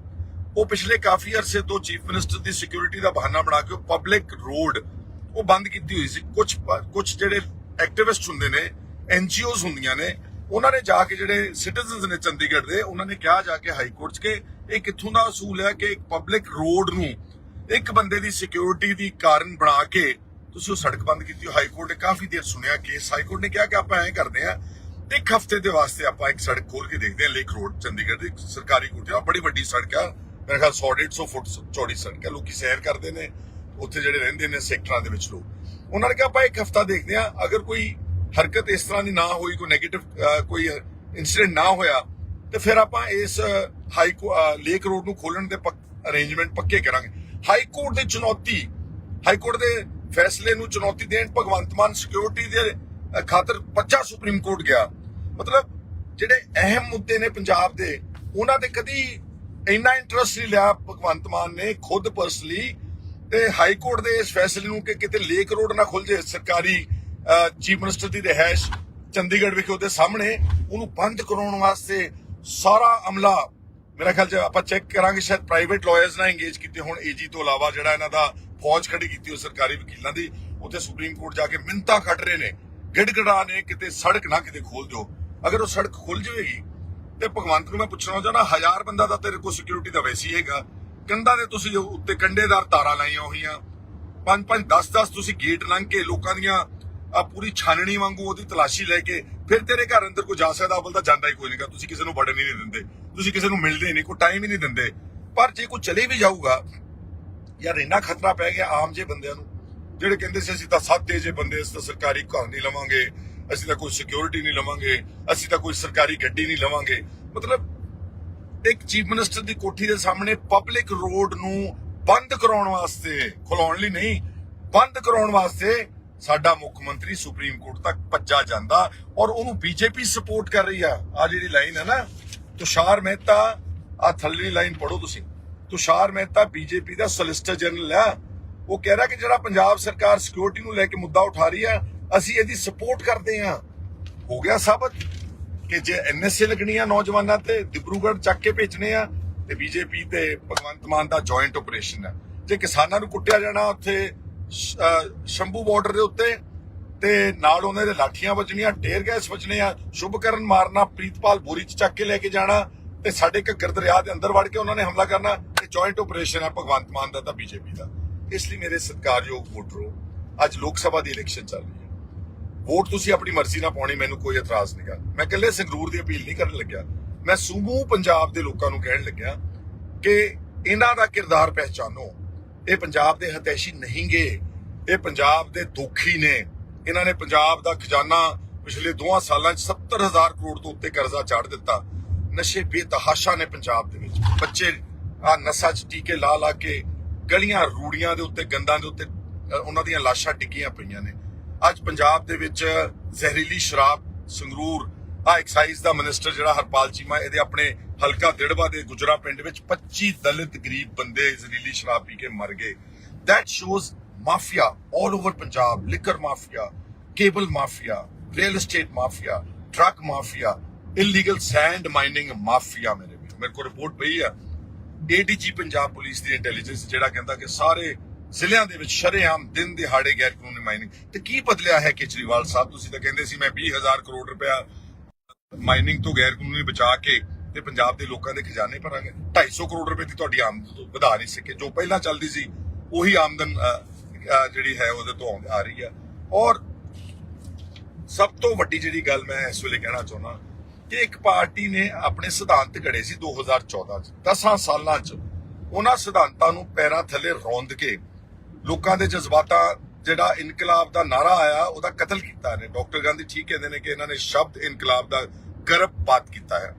ਉਹ ਪਿਛਲੇ ਕਾਫੀ ਅਰਸੇ ਤੋਂ ਚੀਫ ਮਿਨਿਸਟਰ ਦੀ ਸਿਕਿਉਰਿਟੀ ਦਾ ਬਹਾਨਾ ਬਣਾ ਕੇ ਉਹ ਪਬਲਿਕ ਰੋਡ ਉਹ ਬੰਦ ਕੀਤੀ ਹੋਈ ਸੀ। ਕੁਝ ਜਿਹੜੇ ਐਕਟਿਵਿਸਟ ਹੁੰਦੇ ਨੇ, NGOs ਹੁੰਦੀਆਂ ਨੇ, ਉਹਨਾਂ ਨੇ ਜਾ ਕੇ, ਜਿਹੜੇ ਸਿਟੀਜ਼ਨਸ ਨੇ ਚੰਡੀਗੜ੍ਹ ਦੇ, ਉਹਨਾਂ ਨੇ ਕਿਹਾ ਜਾ ਕੇ ਹਾਈ ਕੋਰਟ 'ਚ ਕਿ ਇਹ ਕਿੱਥੋਂ ਦਾ ਅਸੂਲ ਹੈ ਕਿ ਇੱਕ ਪਬਲਿਕ ਰੋਡ ਨੂੰ ਇੱਕ ਬੰਦੇ ਦੀ ਸਿਕਿਉਰਿਟੀ ਦੀ ਕਾਰਨ ਬਣਾ ਕੇ ਤੁਸੀਂ ਉਹ ਸੜਕ ਬੰਦ ਕੀਤੀ। ਹਾਈ ਕੋਰਟ ਨੇ ਕਾਫੀ ਦੇਰ ਸੁਣਿਆ ਕੇਸ। ਹਾਈ ਕੋਰਟ ਨੇ ਕਿਹਾ ਕਿ ਆਪਾਂ ਐਂ ਕਰਦੇ ਆ, 1 ਹਫ਼ਤੇ ਦੇ ਵਾਸਤੇ ਆਪਾਂ ਇੱਕ ਸੜਕ ਖੋਲ ਕੇ ਦੇਖਦੇ ਆ, ਲੇਕ ਰੋਡ ਚੰਡੀਗੜ੍ਹ ਦੀ ਸਰਕਾਰੀ ਕੋਠੀ ਆ, ਬੜੀ ਵੱਡੀ ਸੜਕ ਆ, ਮੇਰੇ ਖਿਆਲ 100-150 ਫੁੱਟ ਚੌੜੀ ਸੜਕ ਆ, ਲੋਕੀ ਸੈਰ ਕਰਦੇ ਨੇ ਉੱਥੇ ਜਿਹੜੇ ਰਹਿੰਦੇ ਨੇ ਸੈਕਟਰਾਂ ਦੇ ਵਿੱਚ ਲੋਕ। ਉਹਨਾਂ ਨੇ ਕਿਹਾ ਆਪਾਂ ਇੱਕ ਹਫਤਾ ਦੇਖਦੇ ਹਾਂ, ਅਗਰ ਕੋਈ ਹਰਕਤ ਇਸ ਤਰ੍ਹਾਂ ਦੀ ਨਾ ਹੋਈ, ਕੋਈ ਨੈਗੇਟਿਵ ਕੋਈ ਇਨਸੀਡੈਂਟ ਨਾ ਹੋਇਆ ਤੇ ਫਿਰ ਆਪਾਂ ਇਸ ਲੇਕ ਰੋਡ ਨੂੰ ਖੋਲਣ ਦੇ ਅਰੇਂਜਮੈਂਟ ਪੱਕੇ ਕਰਾਂਗੇ। ਹਾਈ ਕੋਰਟ ਦੇ ਫੈਸਲੇ ਨੂੰ ਚੁਣੌਤੀ ਦੇਣ ਭਗਵੰਤ ਮਾਨ ਸਿਕਿਉਰਿਟੀ ਦੇ ਖਾਤਰ ਭੱਜਾ ਸੁਪਰੀਮ ਕੋਰਟ ਗਿਆ। ਮਤਲਬ ਜਿਹੜੇ ਅਹਿਮ ਮੁੱਦੇ ਨੇ ਪੰਜਾਬ ਦੇ, ਉਹਨਾਂ ਦੇ ਕਦੀ ਇੰਨਾ ਇੰਟਰਸਟ ਨਹੀਂ ਲਿਆ ਭਗਵੰਤ ਮਾਨ ਨੇ ਖੁਦ ਪਰਸਨਲੀ, ਤੇ ਹਾਈ ਕੋਰਟ ਦੇ ਇਸ ਫੈਸਲੇ ਨੂੰ ਕਿ ਕਿਤੇ ਲੇਕ ਰੋਡ ਨਾ ਖੁੱਲ ਜੇ, ਸਰਕਾਰੀ ਚੀਫ ਮਿਨਿਸਟਰ ਦੀ ਰਿਹਾਇਸ਼ ਚੰਡੀਗੜ੍ਹ ਵਿਖੇ ਉਹਦੇ ਸਾਹਮਣੇ, ਉਹਨੂੰ ਬੰਦ ਕਰਾਉਣ ਵਾਸਤੇ ਸਾਰਾ ਅਮਲਾ, ਮੇਰਾ ਖਿਆਲ ਚ ਆਪਾਂ ਚੈੱਕ ਕਰਾਂਗੇ ਸ਼ਾਇਦ ਪ੍ਰਾਈਵੇਟ ਲਾਇਰਸ ਨਾਲ ਇੰਗੇਜ ਕੀਤੇ ਹੁਣ, ਏਜੀ ਤੋਂ ਇਲਾਵਾ ਜਿਹੜਾ ਇਹਨਾਂ ਦਾ ਫੌਜ ਖੜੀ ਕੀਤੀ ਉਹ ਸਰਕਾਰੀ ਵਕੀਲਾਂ ਦੀ, ਉੱਥੇ ਸੁਪਰੀਮ ਕੋਰਟ ਜਾ ਕੇ ਮਿੰਨਤਾਂ ਕੱਢ ਰਹੇ ਨੇ, ਗਿੜਗੜਾ ਨੇ ਕਿਤੇ ਸੜਕ ਨਾ ਕਿਤੇ ਖੋਲ ਦਿਓ। ਅਗਰ ਉਹ ਸੜਕ ਖੁੱਲ ਜਾਵੇਗੀ ਤੇ ਭਗਵੰਤ ਨੂੰ ਮੈਂ ਪੁੱਛਣਾ ਚਾਹੁੰਦਾ, 1000 ਬੰਦਾ ਤਾਂ ਤੇਰੇ ਕੋਲ ਸਿਕਿਉਰਿਟੀ ਦਾ ਵੈਸੀ ਹੈਗਾ, ਕੰਧਾਂ ਦੇ ਤੁਸੀਂ ਉੱਤੇ ਕੰਡੇਦਾਰ ਤਾਰਾਂ ਲਾਈਆਂ ਹੋਈਆਂ, 5-5 10-10 ਤੁਸੀਂ ਗੇਟ ਲੰਘ ਕੇ ਲੋਕਾਂ ਦੀਆਂ ਪੂਰੀ ਛਾਨਣੀ ਵਾਂਗੂ ਉਹਦੀ ਤਲਾਸ਼ੀ ਲੈ ਕੇ ਫਿਰ ਤੇਰੇ ਘਰ ਅੰਦਰ ਕੋਈ ਜਾ ਸਕਦਾ, ਅਵਲ ਤਾਂ ਜਾਂਦਾ ਹੀ ਕੋਈ ਨਹੀਂਗਾ, ਤੁਸੀਂ ਕਿਸੇ ਨੂੰ ਵੜਨ ਹੀ ਨਹੀਂ ਦਿੰਦੇ, ਤੁਸੀਂ ਕਿਸੇ ਨੂੰ ਮਿਲਦੇ ਨਹੀਂ, ਕੋਈ ਟਾਈਮ ਹੀ ਨਹੀਂ ਦਿੰਦੇ। ਪਰ ਜੇ ਕੋਈ ਚਲੇ ਵੀ ਜਾਊਗਾ, ਯਾਰ ਇੰਨਾ ਖਤਰਾ ਪੈ ਗਿਆ ਆਮ ਜੇ ਬੰਦਿਆਂ ਨੂੰ, ਜਿਹੜੇ ਕਹਿੰਦੇ ਸੀ ਅਸੀਂ ਤਾਂ ਸਾਦੇ ਜੇ ਬੰਦੇ, ਅਸੀਂ ਤਾਂ ਸਰਕਾਰੀ ਘਰ ਨਹੀਂ ਲਵਾਂਗੇ, ਅਸੀਂ ਤਾਂ ਕੋਈ ਸਿਕਿਉਰਿਟੀ ਨਹੀਂ ਲਵਾਂਗੇ, ਅਸੀਂ ਤਾਂ ਕੋਈ ਸਰਕਾਰੀ ਗੱਡੀ ਨਹੀਂ ਲਵਾਂਗੇ। ਮਤਲਬ ਇੱਕ ਚੀਫ ਮਿਨਿਸਟਰ ਦੀ ਕੋਠੀ ਦੇ ਸਾਹਮਣੇ ਪਬਲਿਕ ਰੋਡ ਨੂੰ ਬੰਦ ਕਰਾਉਣ ਵਾਸਤੇ, ਖੁਲਾਉਣ ਲਈ ਨਹੀਂ, ਬੰਦ ਕਰਾਉਣ ਵਾਸਤੇ ਸਾਡਾ ਮੁੱਖ ਮੰਤਰੀ ਸੁਪਰੀਮ ਕੋਰਟ ਤੱਕ ਭੱਜਾ ਜਾਂਦਾ, ਔਰ ਉਹਨੂੰ ਬੀਜੇਪੀ ਸਪੋਰਟ ਕਰ ਰਹੀ ਆ। ਆ ਜਿਹੜੀ ਲਾਈਨ ਹੈ ਨਾ, ਤੁਸ਼ਾਰ ਮਹਿਤਾ, ਆ ਥੱਲੜੀ ਲਾਈਨ ਪੜੋ ਤੁਸੀਂ, ਤੁਸ਼ਾਰ ਮਹਿਤਾ ਬੀਜੇਪੀ ਦਾ ਸੋਲਿਸਿਟਰ ਜਨਰਲ ਆ, ਉਹ ਕਹਿ ਰਿਹਾ ਕਿ ਜਿਹੜਾ ਪੰਜਾਬ ਸਰਕਾਰ ਸਿਕਿਉਰਿਟੀ ਨੂੰ ਲੈ ਕੇ ਮੁੱਦਾ ਉਠਾ ਰਹੀ ਆ, ਅਸੀਂ ਇਹਦੀ ਸਪੋਰਟ ਕਰਦੇ ਆ। ਹੋ ਗਿਆ ਸਾਬਤ ਕਿ ਜੇ ਐਨਐਸਏ ਲੱਗਣੀ ਆ ਨੌਜਵਾਨਾਂ ਤੇ, ਦਿਬਰੂਗੜ੍ਹ ਚੱਕ ਕੇ ਭੇਜਣੇ ਆ, ਤੇ ਬੀਜੇਪੀ ਤੇ ਭਗਵੰਤ ਮਾਨ ਦਾ ਜੁਆਇੰਟ ਆਪਰੇਸ਼ਨ ਆ। ਜੇ ਕਿਸਾਨਾਂ ਨੂੰ ਕੁੱਟਿਆ ਜਾਣਾ ਉੱਥੇ ਸ਼ੰਭੂ ਬਾਰਡਰ ਦੇ ਉੱਤੇ, ਤੇ ਨਾਲ ਉਹਨਾਂ ਦੇ ਲਾਠੀਆਂ ਵੱਜਣੀਆਂ, ਟੇਅਰ ਗੈਸ ਵੱਜਣੇ ਆ, ਸ਼ੁਭਕਰਨ ਮਾਰਨਾ, ਪ੍ਰੀਤਪਾਲ ਬੋਰੀ ਚ ਚੱਕ ਕੇ ਲੈ ਕੇ ਜਾਣਾ, ਤੇ ਸਾਡੇ ਘੱਗਰ ਦਰਿਆ ਦੇ ਅੰਦਰ ਵੜ ਕੇ ਉਹਨਾਂ ਨੇ ਹਮਲਾ ਕਰਨਾ, ਇਹ ਜੁਆਇੰਟ ਆਪਰੇਸ਼ਨ ਹੈ ਭਗਵੰਤ ਮਾਨ ਦਾ ਤਾਂ ਬੀਜੇਪੀ ਦਾ। ਇਸ ਲਈ ਮੇਰੇ ਸਤਿਕਾਰਯੋਗ ਵੋਟਰੋ, ਅੱਜ ਲੋਕ ਸਭਾ ਦੀ ਇਲੈਕਸ਼ਨ ਚੱਲ ਰਹੀ ਹੈ, ਵੋਟ ਤੁਸੀਂ ਆਪਣੀ ਮਰਜ਼ੀ ਨਾਲ ਪਾਉਣੀ, ਮੈਨੂੰ ਕੋਈ ਇਤਰਾਜ਼ ਨਹੀਂਗਾ। ਮੈਂ ਇਕੱਲੇ ਸੰਗਰੂਰ ਦੀ ਅਪੀਲ ਨਹੀਂ ਕਰਨ ਲੱਗਿਆ, ਮੈਂ ਸਮੂਹ ਪੰਜਾਬ ਦੇ ਲੋਕਾਂ ਨੂੰ ਕਹਿਣ ਲੱਗਿਆ ਕਿ ਇਹਨਾਂ ਦਾ ਕਿਰਦਾਰ ਪਹਿਚਾਨੋ। ਇਹ ਪੰਜਾਬ ਦੇ ਹਤੈਸ਼ੀ ਨਹੀਂਗੇ, ਇਹ ਪੰਜਾਬ ਦੇ ਦੋਖੀ ਨੇ। ਇਹਨਾਂ ਨੇ ਪੰਜਾਬ ਦਾ ਖਜ਼ਾਨਾ ਪਿਛਲੇ 2 ਸਾਲਾਂ 'ਚ 70,000 ਕਰੋੜ ਤੋਂ ਉੱਤੇ ਕਰਜ਼ਾ ਚਾੜ ਦਿੱਤਾ। ਨਸ਼ੇ ਬੇਤਹਾਸ਼ਾ ਨੇ ਪੰਜਾਬ ਦੇ ਵਿੱਚ, ਬੱਚੇ ਆ ਨਸ਼ਾ 'ਚ ਟੀਕੇ ਲਾ ਲਾ ਕੇ ਗਲੀਆਂ ਰੂੜੀਆਂ ਦੇ ਉੱਤੇ, ਗੰਦਾਂ ਦੇ ਉੱਤੇ ਉਹਨਾਂ ਦੀਆਂ ਲਾਸ਼ਾਂ ਟਿਕੀਆਂ ਪਈਆਂ ਨੇ। ਅੱਜ ਪੰਜਾਬ ਦੇ ਵਿੱਚ ਜ਼ਹਿਰੀਲੀ ਸ਼ਰਾਬ, ਸੰਗਰੂਰ ਆ ਐਕਸਾਈਜ਼ ਦਾ ਮਿਨਿਸਟਰ ਜਿਹੜਾ ਹਰਪਾਲ ਚੀਮਾ, ਇਹਦੇ ਆਪਣੇ ਹਲਕਾ ਦਿੜਬਾ ਦੇ ਗੁਜਰਾ ਪਿੰਡ ਵਿੱਚ 25 ਦਲਿਤ ਗਰੀਬ ਬੰਦੇ ਜ਼ਹਿਰੀਲੀ ਸ਼ਰਾਬ ਪੀ ਕੇ ਮਰ ਗਏ। That shows mafia all over Punjab, liquor mafia, cable mafia, real estate mafia, truck mafia, illegal send mining mafia. ਮੇਰੇ ਕੋਲ ਰਿਪੋਰਟ ਪਈ ਆ ਏਡੀਜੀ ਪੰਜਾਬ ਪੁਲਿਸ ਦੀ ਇੰਟੈਲੀਜੈਂਸ, ਜਿਹੜਾ ਕਹਿੰਦਾ ਕਿ ਸਾਰੇ ਜ਼ਿਲ੍ਹਿਆਂ ਦੇ ਵਿੱਚ ਸ਼ਰੇਆਮ ਦਿਨ ਦਿਹਾੜੇ ਗੈਰ ਕਾਨੂੰਨੀ ਮਾਈਨਿੰਗ। ਤੇ ਕੀ ਬਦਲਿਆ ਹੈ ਕੇਜਰੀਵਾਲ ਸਾਹਿਬ? ਤੁਸੀਂ ਤਾਂ ਕਹਿੰਦੇ ਸੀ ਮੈਂ 20,000 ਕਰੋੜ ਰੁਪਇਆ ਮਾਈਨਿੰਗ ਤੋਂ ਗੈਰ ਕਾਨੂੰਨੀ ਬਚਾ ਕੇ ਤੇ ਪੰਜਾਬ ਦੇ ਲੋਕਾਂ ਦੇ ਖਜ਼ਾਨੇ ਭਰਾਂਗੇ। 250 ਕਰੋੜ ਰੁਪਏ ਦੀ ਤੁਹਾਡੀ ਆਮਦਨ ਵਧਾ ਨਹੀਂ ਸਕੇ, ਜੋ ਪਹਿਲਾਂ ਚੱਲਦੀ ਸੀ ਉਹੀ ਆਮਦਨ ਜਿਹੜੀ ਹੈ ਉਹਦੇ ਤੋਂ ਆ ਰਹੀ ਆ। ਔਰ ਸਭ ਤੋਂ ਵੱਡੀ ਜਿਹੜੀ ਗੱਲ ਮੈਂ ਇਸ ਵੇਲੇ ਕਹਿਣਾ ਚਾਹੁੰਦਾ ਕਿ ਇੱਕ ਪਾਰਟੀ ਨੇ ਆਪਣੇ ਸਿਧਾਂਤ ਘੜੇ ਸੀ 2014 ਚ, 10 ਸਾਲਾਂ ਚ ਉਹਨਾਂ ਸਿਧਾਂਤਾਂ ਨੂੰ ਪੈਰਾਂ ਥੱਲੇ ਰੌਂਦ ਕੇ ਲੋਕਾਂ ਦੇ ਜਜ਼ਬਾਤਾਂ, ਜਿਹੜਾ ਇਨਕਲਾਬ ਦਾ ਨਾਰਾ ਆਇਆ, ਉਹਦਾ ਕਤਲ ਕੀਤਾ ਨੇ। ਡਾਕਟਰ ਗਾਂਧੀ ਠੀਕ ਕਹਿੰਦੇ ਨੇ ਕਿ ਇਹਨਾਂ ਨੇ ਸ਼ਬਦ ਇਨਕਲਾਬ ਦਾ ਗਰਭਪਾਤ ਕੀਤਾ ਹੈ।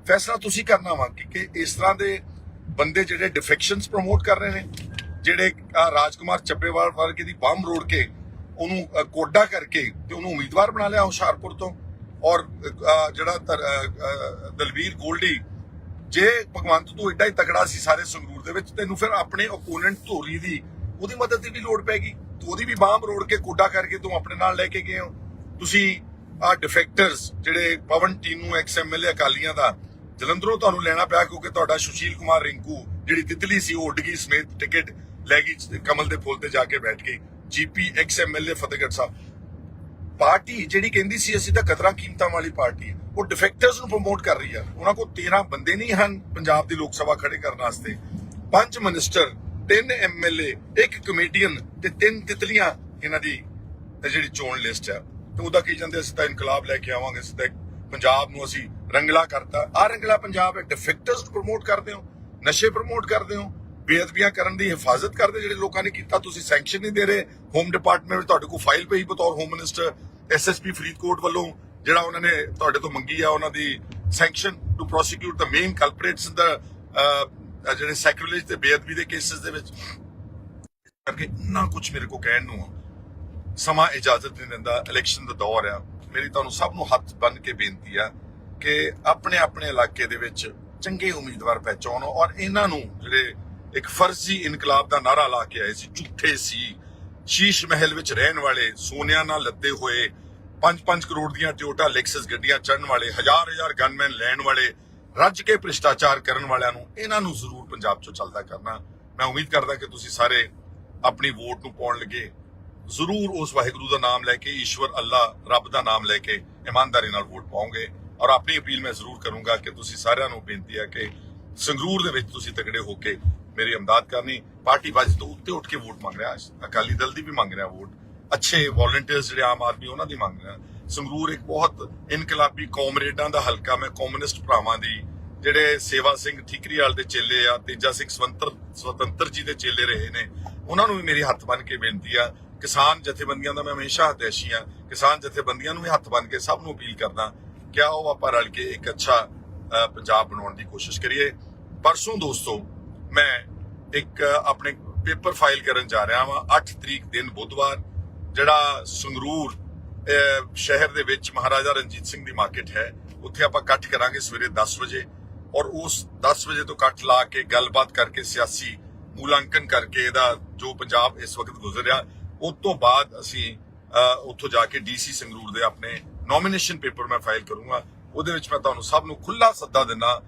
ਫੈਸਲਾ ਤੁਸੀਂ ਕਰਨਾ ਵਾ ਕਿ ਇਸ ਤਰ੍ਹਾਂ ਦੇ ਬੰਦੇ ਜਿਹੜੇ ਡਿਫੈਕਸ਼ਨਸ ਪ੍ਰਮੋਟ ਕਰ ਰਹੇ ਨੇ, ਜਿਹੜੇ ਰਾਜਕੁਮਾਰ ਚੱਬੇਵਾਲ ਵਰਗੇ ਦੀ ਬੰਮ ਰੋੜ ਕੇ ਉਹਨੂੰ ਕੋਡਾ ਕਰਕੇ ਤੇ ਉਹਨੂੰ ਉਮੀਦਵਾਰ ਬਣਾ ਲਿਆ ਹੁਸ਼ਿਆਰਪੁਰ ਤੋਂ, ਔਰ ਜਿਹੜਾ ਦਲਵੀਰ ਗੋਲਡੀ, ਜੇ ਭਗਵੰਤ ਤੂੰ ਏਡਾ ਹੀ ਤਕੜਾ ਸੀ ਸਾਰੇ ਸੰਗਰੂਰ ਦੇ ਵਿੱਚ, ਤੈਨੂੰ ਫਿਰ ਆਪਣੇ ਓਪੋਨੈਂਟ ਧੋਰੀ ਦੀ ਉਹਦੀ ਮਦਦ ਦੀ ਵੀ ਲੋੜ ਪੈਗੀ, ਤੂੰ ਉਹਦੀ ਵੀ ਬਾਂਹ ਰੋੜ ਕੇ ਕੋਡਾ ਕਰਕੇ ਤੂੰ ਆਪਣੇ ਨਾਲ ਲੈ ਕੇ ਗਏ ਹੋ। ਤੁਸੀਂ ਆ ਡਿਫੈਕਟਰਸ ਜਿਹੜੇ ਪਵਨ ਟੀਨੂ ਐਕਸ-ਐਮਐਲਏ ਅਕਾਲੀਆਂ ਦਾ ਜਲੰਧਰੋਂ ਤੁਹਾਨੂੰ ਲੈਣਾ ਪਿਆ ਕਿਉਂਕਿ ਤੁਹਾਡਾ ਸੁਸ਼ੀਲ ਕੁਮਾਰ ਰਿੰਕੂ ਜਿਹੜੀ ਤਿਤਲੀ ਸੀ ਉਹ ਉੱਡ ਗਈ ਸਮੇਤ, ਟਿਕਟ ਲੈ ਗਈ ਕਮਲ ਦੇ ਫੁੱਲ ਤੇ ਜਾ ਕੇ ਬੈਠ ਗਈ। GP X-MLA Fatehgarh Sahib, party ਜਿਹੜੀ ਕਹਿੰਦੀ ਸੀ ਅਸੀਂ ਤਾਂ ਕਦਰਾਂ ਕੀਮਤਾਂ ਵਾਲੀ ਪਾਰਟੀ, ਉਹ ਡਿਫੈਕਟਰਸ ਨੂੰ ਪ੍ਰਮੋਟ ਕਰ ਰਹੀ ਆ। ਉਹਨਾਂ ਕੋਲ 13 ਬੰਦੇ ਨਹੀਂ ਹਨ ਪੰਜਾਬ ਦੀ ਲੋਕ ਸਭਾ ਖੜੇ ਕਰਨ ਵਾਸਤੇ, 5 ਮਿਨਿਸਟਰ, 3 ਐਮਐਲਏ, 1 ਕਮੇਡੀਅਨ ਤੇ 3 ਤਿਤਲੀਆਂ ਇਹਨਾਂ ਦੀ ਜਿਹੜੀ ਚੋਣ ਲਿਸਟ ਹੈ। ਤੇ ਉਹਦਾ ਕੀ ਜਾਂਦੇ ਅਸੀਂ ਤਾਂ ਇਨਕਲਾਬ ਲੈ ਕੇ ਆਵਾਂਗੇ, ਅਸੀਂ ਤਾਂ ਪੰਜਾਬ ਨੂੰ ਅਸੀਂ ਰੰਗਲਾ ਕਰਤਾ। ਆ ਰੰਗਲਾ ਪੰਜਾਬ ਹੈ, ਡਿਫੈਕਟਰਸ ਨੂੰ ਪ੍ਰਮੋਟ ਕਰਦੇ ਹੋ, ਨਸ਼ੇ ਪ੍ਰਮੋਟ ਕਰਦੇ ਹੋ, ਬੇਅਦਬੀਆਂ ਕਰਨ ਦੀ ਹਿਫਾਜ਼ਤ ਕਰਦੇ ਜਿਹੜੇ ਲੋਕਾਂ ਨੇ ਕੀਤਾ। ਤੁਸੀਂ ਸੈਂਕਸ਼ਨ ਨਹੀਂ ਦੇ ਰਹੇ। ਹੋਮ ਡਿਪਾਰਟਮੈਂਟ ਵਿੱਚ ਤੁਹਾਡੇ ਕੋਲ ਫਾਈਲ ਪਈ ਬਤੌਰ ਹੋਮ ਮਿਨਿਸਟਰ ਐਸਐਸਪੀ ਫਰੀਦਕੋਟ ਵੱਲੋਂ ਜਿਹੜਾ ਉਹਨਾਂ ਨੇ ਤੁਹਾਡੇ ਤੋਂ ਮੰਗੀ ਆ ਉਹਨਾਂ ਦੀ sanction to prosecute the main culprits ਦਾ ਜਿਹੜੇ ਸੈਕ੍ਰਿਲੇਜ ਤੇ ਬੇਅਦਬੀ ਦੇ ਕੇਸਿਸ ਦੇ ਵਿੱਚ ਕਰਕੇ ਨਾ ਕੁਝ ਮੇਰੇ ਕੋ ਕਹਿਣ ਨੂੰ ਸਮਾਂ ਇਜਾਜ਼ਤ ਨਹੀਂ ਦਿੰਦਾ। ਇਲੈਕਸ਼ਨ ਦਾ ਦੌਰ ਆ। ਮੇਰੀ ਤੁਹਾਨੂੰ ਸਭ ਨੂੰ ਹੱਥ ਬੰਨ੍ਹ ਕੇ ਬੇਨਤੀ ਆ ਕਿ ਆਪਣੇ ਆਪਣੇ ਇਲਾਕੇ ਦੇ ਵਿੱਚ ਚੰਗੇ ਉਮੀਦਵਾਰ ਪਹਿਚਾਨੋ ਔਰ ਇਹਨਾਂ ਨੂੰ ਜਿਹੜੇ ਇੱਕ ਫਰਜ਼ੀ ਇਨਕਲਾਬ ਦਾ ਨਾਰਾ ਲਾ ਕੇ ਆਏ ਸੀ, ਝੂਠੇ ਸੀ, ਸ਼ੀਸ਼ ਮਹਿਲ ਵਿੱਚ ਰਹਿਣ ਵਾਲੇ, ਸੋਨਿਆਂ ਨਾਲ ਲੱਦੇ ਹੋਏ, 5-5 ਕਰੋੜ ਦੀਆਂ ਟੋਯੋਟਾ ਲੈਕਸਸ ਗੱਡੀਆਂ ਚੜ੍ਹਨ ਵਾਲੇ, ਹਜ਼ਾਰ ਗਨਮੈਨ ਲੈਣ ਵਾਲੇ, ਰੱਜ ਕੇ ਭ੍ਰਿਸ਼ਟਾਚਾਰ ਕਰਨ ਵਾਲਿਆਂ ਨੂੰ ਇਹਨਾਂ ਨੂੰ ਜ਼ਰੂਰ ਪੰਜਾਬ ਚੋਂ ਚੱਲਦਾ ਕਰਨਾ। ਮੈਂ ਉਮੀਦ ਕਰਦਾ ਕਿ ਤੁਸੀਂ ਸਾਰੇ ਆਪਣੀ ਵੋਟ ਨੂੰ ਪਾਉਣ ਲੱਗੇ ਜ਼ਰੂਰ ਉਸ ਵਾਹਿਗੁਰੂ ਦਾ ਨਾਮ ਲੈ ਕੇ, ਈਸ਼ਵਰ ਅੱਲਾ ਰੱਬ ਦਾ ਨਾਮ ਲੈ ਕੇ ਇਮਾਨਦਾਰੀ ਨਾਲ ਵੋਟ ਪਾਓਗੇ। ਔਰ ਆਪਣੀ ਅਪੀਲ ਮੈਂ ਜ਼ਰੂਰ ਕਰੂੰਗਾ ਕਿ ਤੁਸੀਂ ਸਾਰਿਆਂ ਨੂੰ ਬੇਨਤੀ ਹੈ ਕਿ ਸੰਗਰੂਰ ਦੇ ਵਿੱਚ ਤੁਸੀਂ ਤਗੜੇ ਹੋ ਕੇ ਮੇਰੀ ਇਮਦਾਦ ਕਰਨੀ। ਪਾਰਟੀ ਬਾਜੀ ਤੋਂ ਉੱਤੇ ਉੱਠ ਕੇ ਵੋਟ ਮੰਗ ਰਿਹਾ, ਅਕਾਲੀ ਦਲ ਦੀ ਵੀ ਮੰਗ ਰਿਹਾ ਵੋਟ, ਅੱਛੇ ਵੋਲੰਟੀਅਰਸ ਜਿਹੜੇ ਆਮ ਆਦਮੀ ਉਹਨਾਂ ਦੀ ਮੰਗ ਰਿਹਾ। ਸੰਗਰੂਰ ਇੱਕ ਬਹੁਤ ਇਨਕਲਾਬੀ ਕਾਮਰੇਡਾਂ ਦਾ ਹਲਕਾ। ਮੈਂ ਕਮਿਊਨਿਸਟ ਭਰਾਵਾਂ ਦੀ ਜਿਹੜੇ ਸੇਵਾ ਸਿੰਘ ਠੀਕਰੀਵਾਲ ਦੇ ਚੇਲੇ ਆ, ਤੇਜਾ ਸਿੰਘ ਸਵਤੰਤਰ ਜੀ ਦੇ ਚੇਲੇ ਰਹੇ ਨੇ, ਉਹਨਾਂ ਨੂੰ ਵੀ ਮੇਰੀ ਹੱਥ ਬੰਨ੍ਹ ਕੇ ਬੇਨਤੀ ਆ। ਕਿਸਾਨ ਜਥੇਬੰਦੀਆਂ ਦਾ ਮੈਂ ਹਮੇਸ਼ਾ ਹਤੈਸ਼ੀ ਆ। ਕਿਸਾਨ ਜਥੇਬੰਦੀਆਂ ਨੂੰ ਵੀ ਹੱਥ ਬੰਨ੍ਹ ਕੇ ਸਭ ਨੂੰ ਅਪੀਲ ਕਰਦਾ ਕਿ ਆਓ ਆਪਾਂ ਰਲ ਕੇ ਇੱਕ ਅੱਛਾ ਪੰਜਾਬ ਬਣਾਉਣ ਦੀ ਕੋਸ਼ਿਸ਼ ਕਰੀਏ। ਪਰਸੋਂ ਦੋਸਤੋ ਮੈਂ ਇੱਕ ਆਪਣੇ ਪੇਪਰ ਫਾਈਲ ਕਰਨ ਜਾ ਰਿਹਾ ਹਾਂ 8 ਤਰੀਕ ਦਿਨ ਬੁੱਧਵਾਰ, ਜਿਹੜਾ ਸੰਗਰੂਰ ਸ਼ਹਿਰ ਦੇ ਵਿੱਚ ਮਹਾਰਾਜਾ ਰਣਜੀਤ ਸਿੰਘ ਦੀ ਮਾਰਕੀਟ ਹੈ। ਉੱਥੇ ਆਪਾਂ ਇਕੱਠ ਕਰਾਂਗੇ ਸਵੇਰੇ 10 ਵਜੇ ਔਰ ਉਸ 10 ਵਜੇ ਤੋਂ ਇਕੱਠ ਲਾ ਕੇ ਗੱਲਬਾਤ ਕਰਕੇ ਸਿਆਸੀ ਮੂਲਾਂਕਣ ਕਰਕੇ ਇਹਦਾ ਜੋ ਪੰਜਾਬ ਇਸ ਵਕਤ ਗੁਜ਼ਰ ਰਿਹਾ, ਉਸ ਤੋਂ ਬਾਅਦ ਅਸੀਂ ਉੱਥੋਂ ਜਾ ਕੇ ਡੀਸੀ ਸੰਗਰੂਰ ਦੇ ਆਪਣੇ ਨੋਮੀਨੇਸ਼ਨ ਪੇਪਰ ਮੈਂ ਫਾਈਲ ਕਰੂੰਗਾ। ਉਹਦੇ ਵਿੱਚ ਮੈਂ ਤੁਹਾਨੂੰ ਸਭ ਨੂੰ ਖੁੱਲਾ ਸੱਦਾ ਦਿੰਦਾ,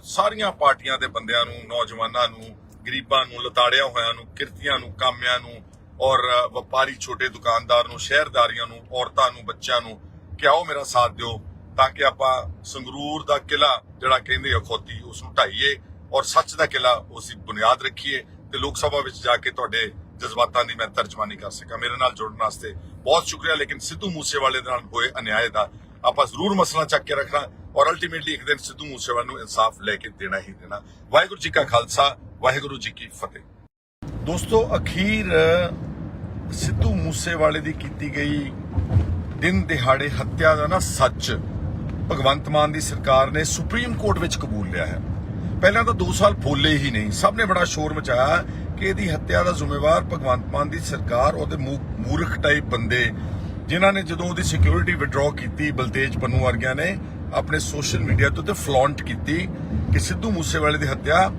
ਸਾਰੀਆਂ ਪਾਰਟੀਆਂ ਦੇ ਬੰਦਿਆਂ ਨੂੰ, ਨੌਜਵਾਨਾਂ ਨੂੰ, ਗਰੀਬਾਂ ਨੂੰ, ਲਤਾੜਿਆਂ ਹੋਇਆਂ ਨੂੰ, ਕਿਰਤੀਆਂ ਨੂੰ, ਕਾਮਿਆਂ ਨੂੰ ਔਰ ਵਪਾਰੀ ਛੋਟੇ ਦੁਕਾਨਦਾਰ ਨੂੰ, ਸ਼ਹਿਰਦਾਰੀਆਂ ਨੂੰ, ਔਰਤਾਂ ਨੂੰ, ਬੱਚਿਆਂ ਨੂੰ ਕਿ ਆਓ ਮੇਰਾ ਸਾਥ ਦਿਓ ਤਾਂ ਕਿ ਆਪਾਂ ਸੰਗਰੂਰ ਦਾ ਕਿਲਾ ਜਿਹੜਾ ਕਹਿੰਦੇ ਅਖੌਤੀ ਉਸ ਨੂੰ ਢਾਈਏ ਔਰ ਸੱਚ ਦਾ ਕਿਲਾ ਉਸ ਦੀ ਬੁਨਿਆਦ ਰੱਖੀਏ ਤੇ ਲੋਕ ਸਭਾ ਵਿੱਚ ਜਾ ਕੇ ਤੁਹਾਡੇ ਜਜ਼ਬਾਤਾਂ ਦੀ ਮੈਂ ਤਰਜਮਾਨੀ ਕਰ ਸਕਾਂ। ਮੇਰੇ ਨਾਲ ਜੁੜਨ ਵਾਸਤੇ ਬਹੁਤ ਸ਼ੁਕਰੀਆ। ਲੇਕਿਨ ਸਿੱਧੂ ਮੂਸੇਵਾਲੇ ਦੇ ਨਾਲ ਹੋਏ ਅਨਿਆਏ ਦਾ ਆਪਾਂ ਜ਼ਰੂਰ ਮਸਲਾ ਚੱਕ ਕੇ ਰੱਖਣਾ ਔਰ ਅਲਟੀਮੇਟਲੀ ਇੱਕ ਦਿਨ ਸਿੱਧੂ ਮੂਸੇਵਾਲੇ ਨੂੰ ਇਨਸਾਫ ਲੈ ਕੇ ਦੇਣਾ ਹੀ ਦੇਣਾ। ਵਾਹਿਗੁਰੂ ਜੀ ਕਾ ਖਾਲਸਾ, ਵਾਹਿਗੁਰੂ ਜੀ ਕੀ ਫਤਿਹ। ਦੋਸਤੋ ਅਖੀਰ ਸਿੱਧੂ ਮੂਸੇਵਾਲੇ ਦੀ ਕੀਤੀ ਗਈ ਦਿਨ ਦਿਹਾੜੇ ਹੱਤਿਆ ਦਾ ਸੱਚ ਭਗਵੰਤ ਮਾਨ ਦੀ ਸਰਕਾਰ ਨੇ ਸੁਪਰੀਮ ਕੋਰਟ ਵਿੱਚ ਕਬੂਲ ਲਿਆ ਹੈ। ਪਹਿਲਾਂ ਤਾਂ 2 ਸਾਲ ਬੋਲੇ ਹੀ ਨਹੀਂ, ਸਭ ਨੇ ਬੜਾ ਸ਼ੋਰ ਮਚਾਇਆ ਕਿ ਇਹਦੀ ਹੱਤਿਆ ਦਾ ਜ਼ਿੰਮੇਵਾਰ ਭਗਵੰਤ ਮਾਨ ਦੀ ਸਰਕਾਰ, ਉਹਦੇ ਮੂਰਖ ਟਾਈਪ ਬੰਦੇ ਜਿਨ੍ਹਾਂ ਨੇ ਜਦੋਂ ਉਹਦੀ ਸਿਕਿਉਰਿਟੀ ਵਿਡਰਾਅ ਕੀਤੀ, ਬਲਤੇਜ ਪੰਨੂ ਵਰਗਿਆਂ ਨੇ ਆਪਣੇ ਸੋਸ਼ਲ ਮੀਡੀਆ ਤੋਂ ਤੇ ਫਲੌਂਟ ਕੀਤੀ ਕਿ ਸਿੱਧੂ ਮੂਸੇਵਾਲੇ ਦੀ ਹੱਤਿਆ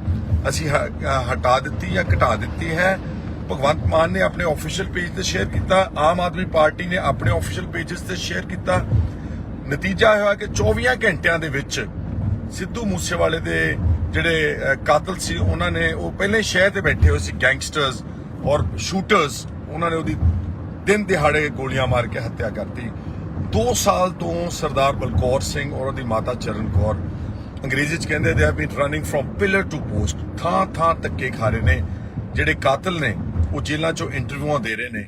ਅਸੀਂ ਹਟਾ ਦਿੱਤੀ ਜਾਂ ਘਟਾ ਦਿੱਤੀ ਹੈ। ਭਗਵੰਤ ਮਾਨ ਨੇ ਆਪਣੇ ਆਫੀਸ਼ੀਅਲ ਪੇਜ ਤੇ ਸ਼ੇਅਰ ਕੀਤਾ, ਆਮ ਆਦਮੀ ਪਾਰਟੀ ਨੇ ਆਪਣੇ ਆਫੀਸ਼ੀਅਲ ਪੇजेस ਤੇ ਸ਼ੇਅਰ ਕੀਤਾ। ਨਤੀਜਾ ਹੋਇਆ ਕਿ 24 ਘੰਟਿਆਂ ਦੇ ਵਿੱਚ ਸਿੱਧੂ ਮੂਸੇਵਾਲੇ ਦੇ ਜਿਹੜੇ ਕਾਤਲ ਸੀ ਉਹਨਾਂ ਨੇ, ਉਹ ਪਹਿਲੇ ਸ਼ਹਿਰ ਤੇ ਬੈਠੇ ਹੋਏ ਸੀ ਗੈਂਗਸਟਰਸ ਔਰ ਸ਼ੂਟਰਸ, ਉਹਨਾਂ ਨੇ ਉਹਦੀ ਦਿਨ ਦਿਹਾੜੇ ਗੋਲੀਆਂ ਮਾਰ ਕੇ ਹੱਤਿਆ ਕਰਤੀ। 2 ਸਾਲ ਤੋਂ ਸਰਦਾਰ ਬਲਕੌਰ ਸਿੰਘ ਔਰ ਉਹਦੀ ਮਾਤਾ ਚਰਨ ਕੌਰ, ਅੰਗਰੇਜ਼ੀ ਚ ਕਹਿੰਦੇ ਦੇ have been running from pillar to post, ਥਾਂ ਧੱਕੇ ਖਾ ਰਹੇ ਨੇ। ਜਿਹੜੇ ਕਾਤਲ ਨੇ ਉਹ ਜੇਲ੍ਹਾਂ ਚੋਂ ਇੰਟਰਵਿਊਆਂ ਦੇ ਰਹੇ ਨੇ,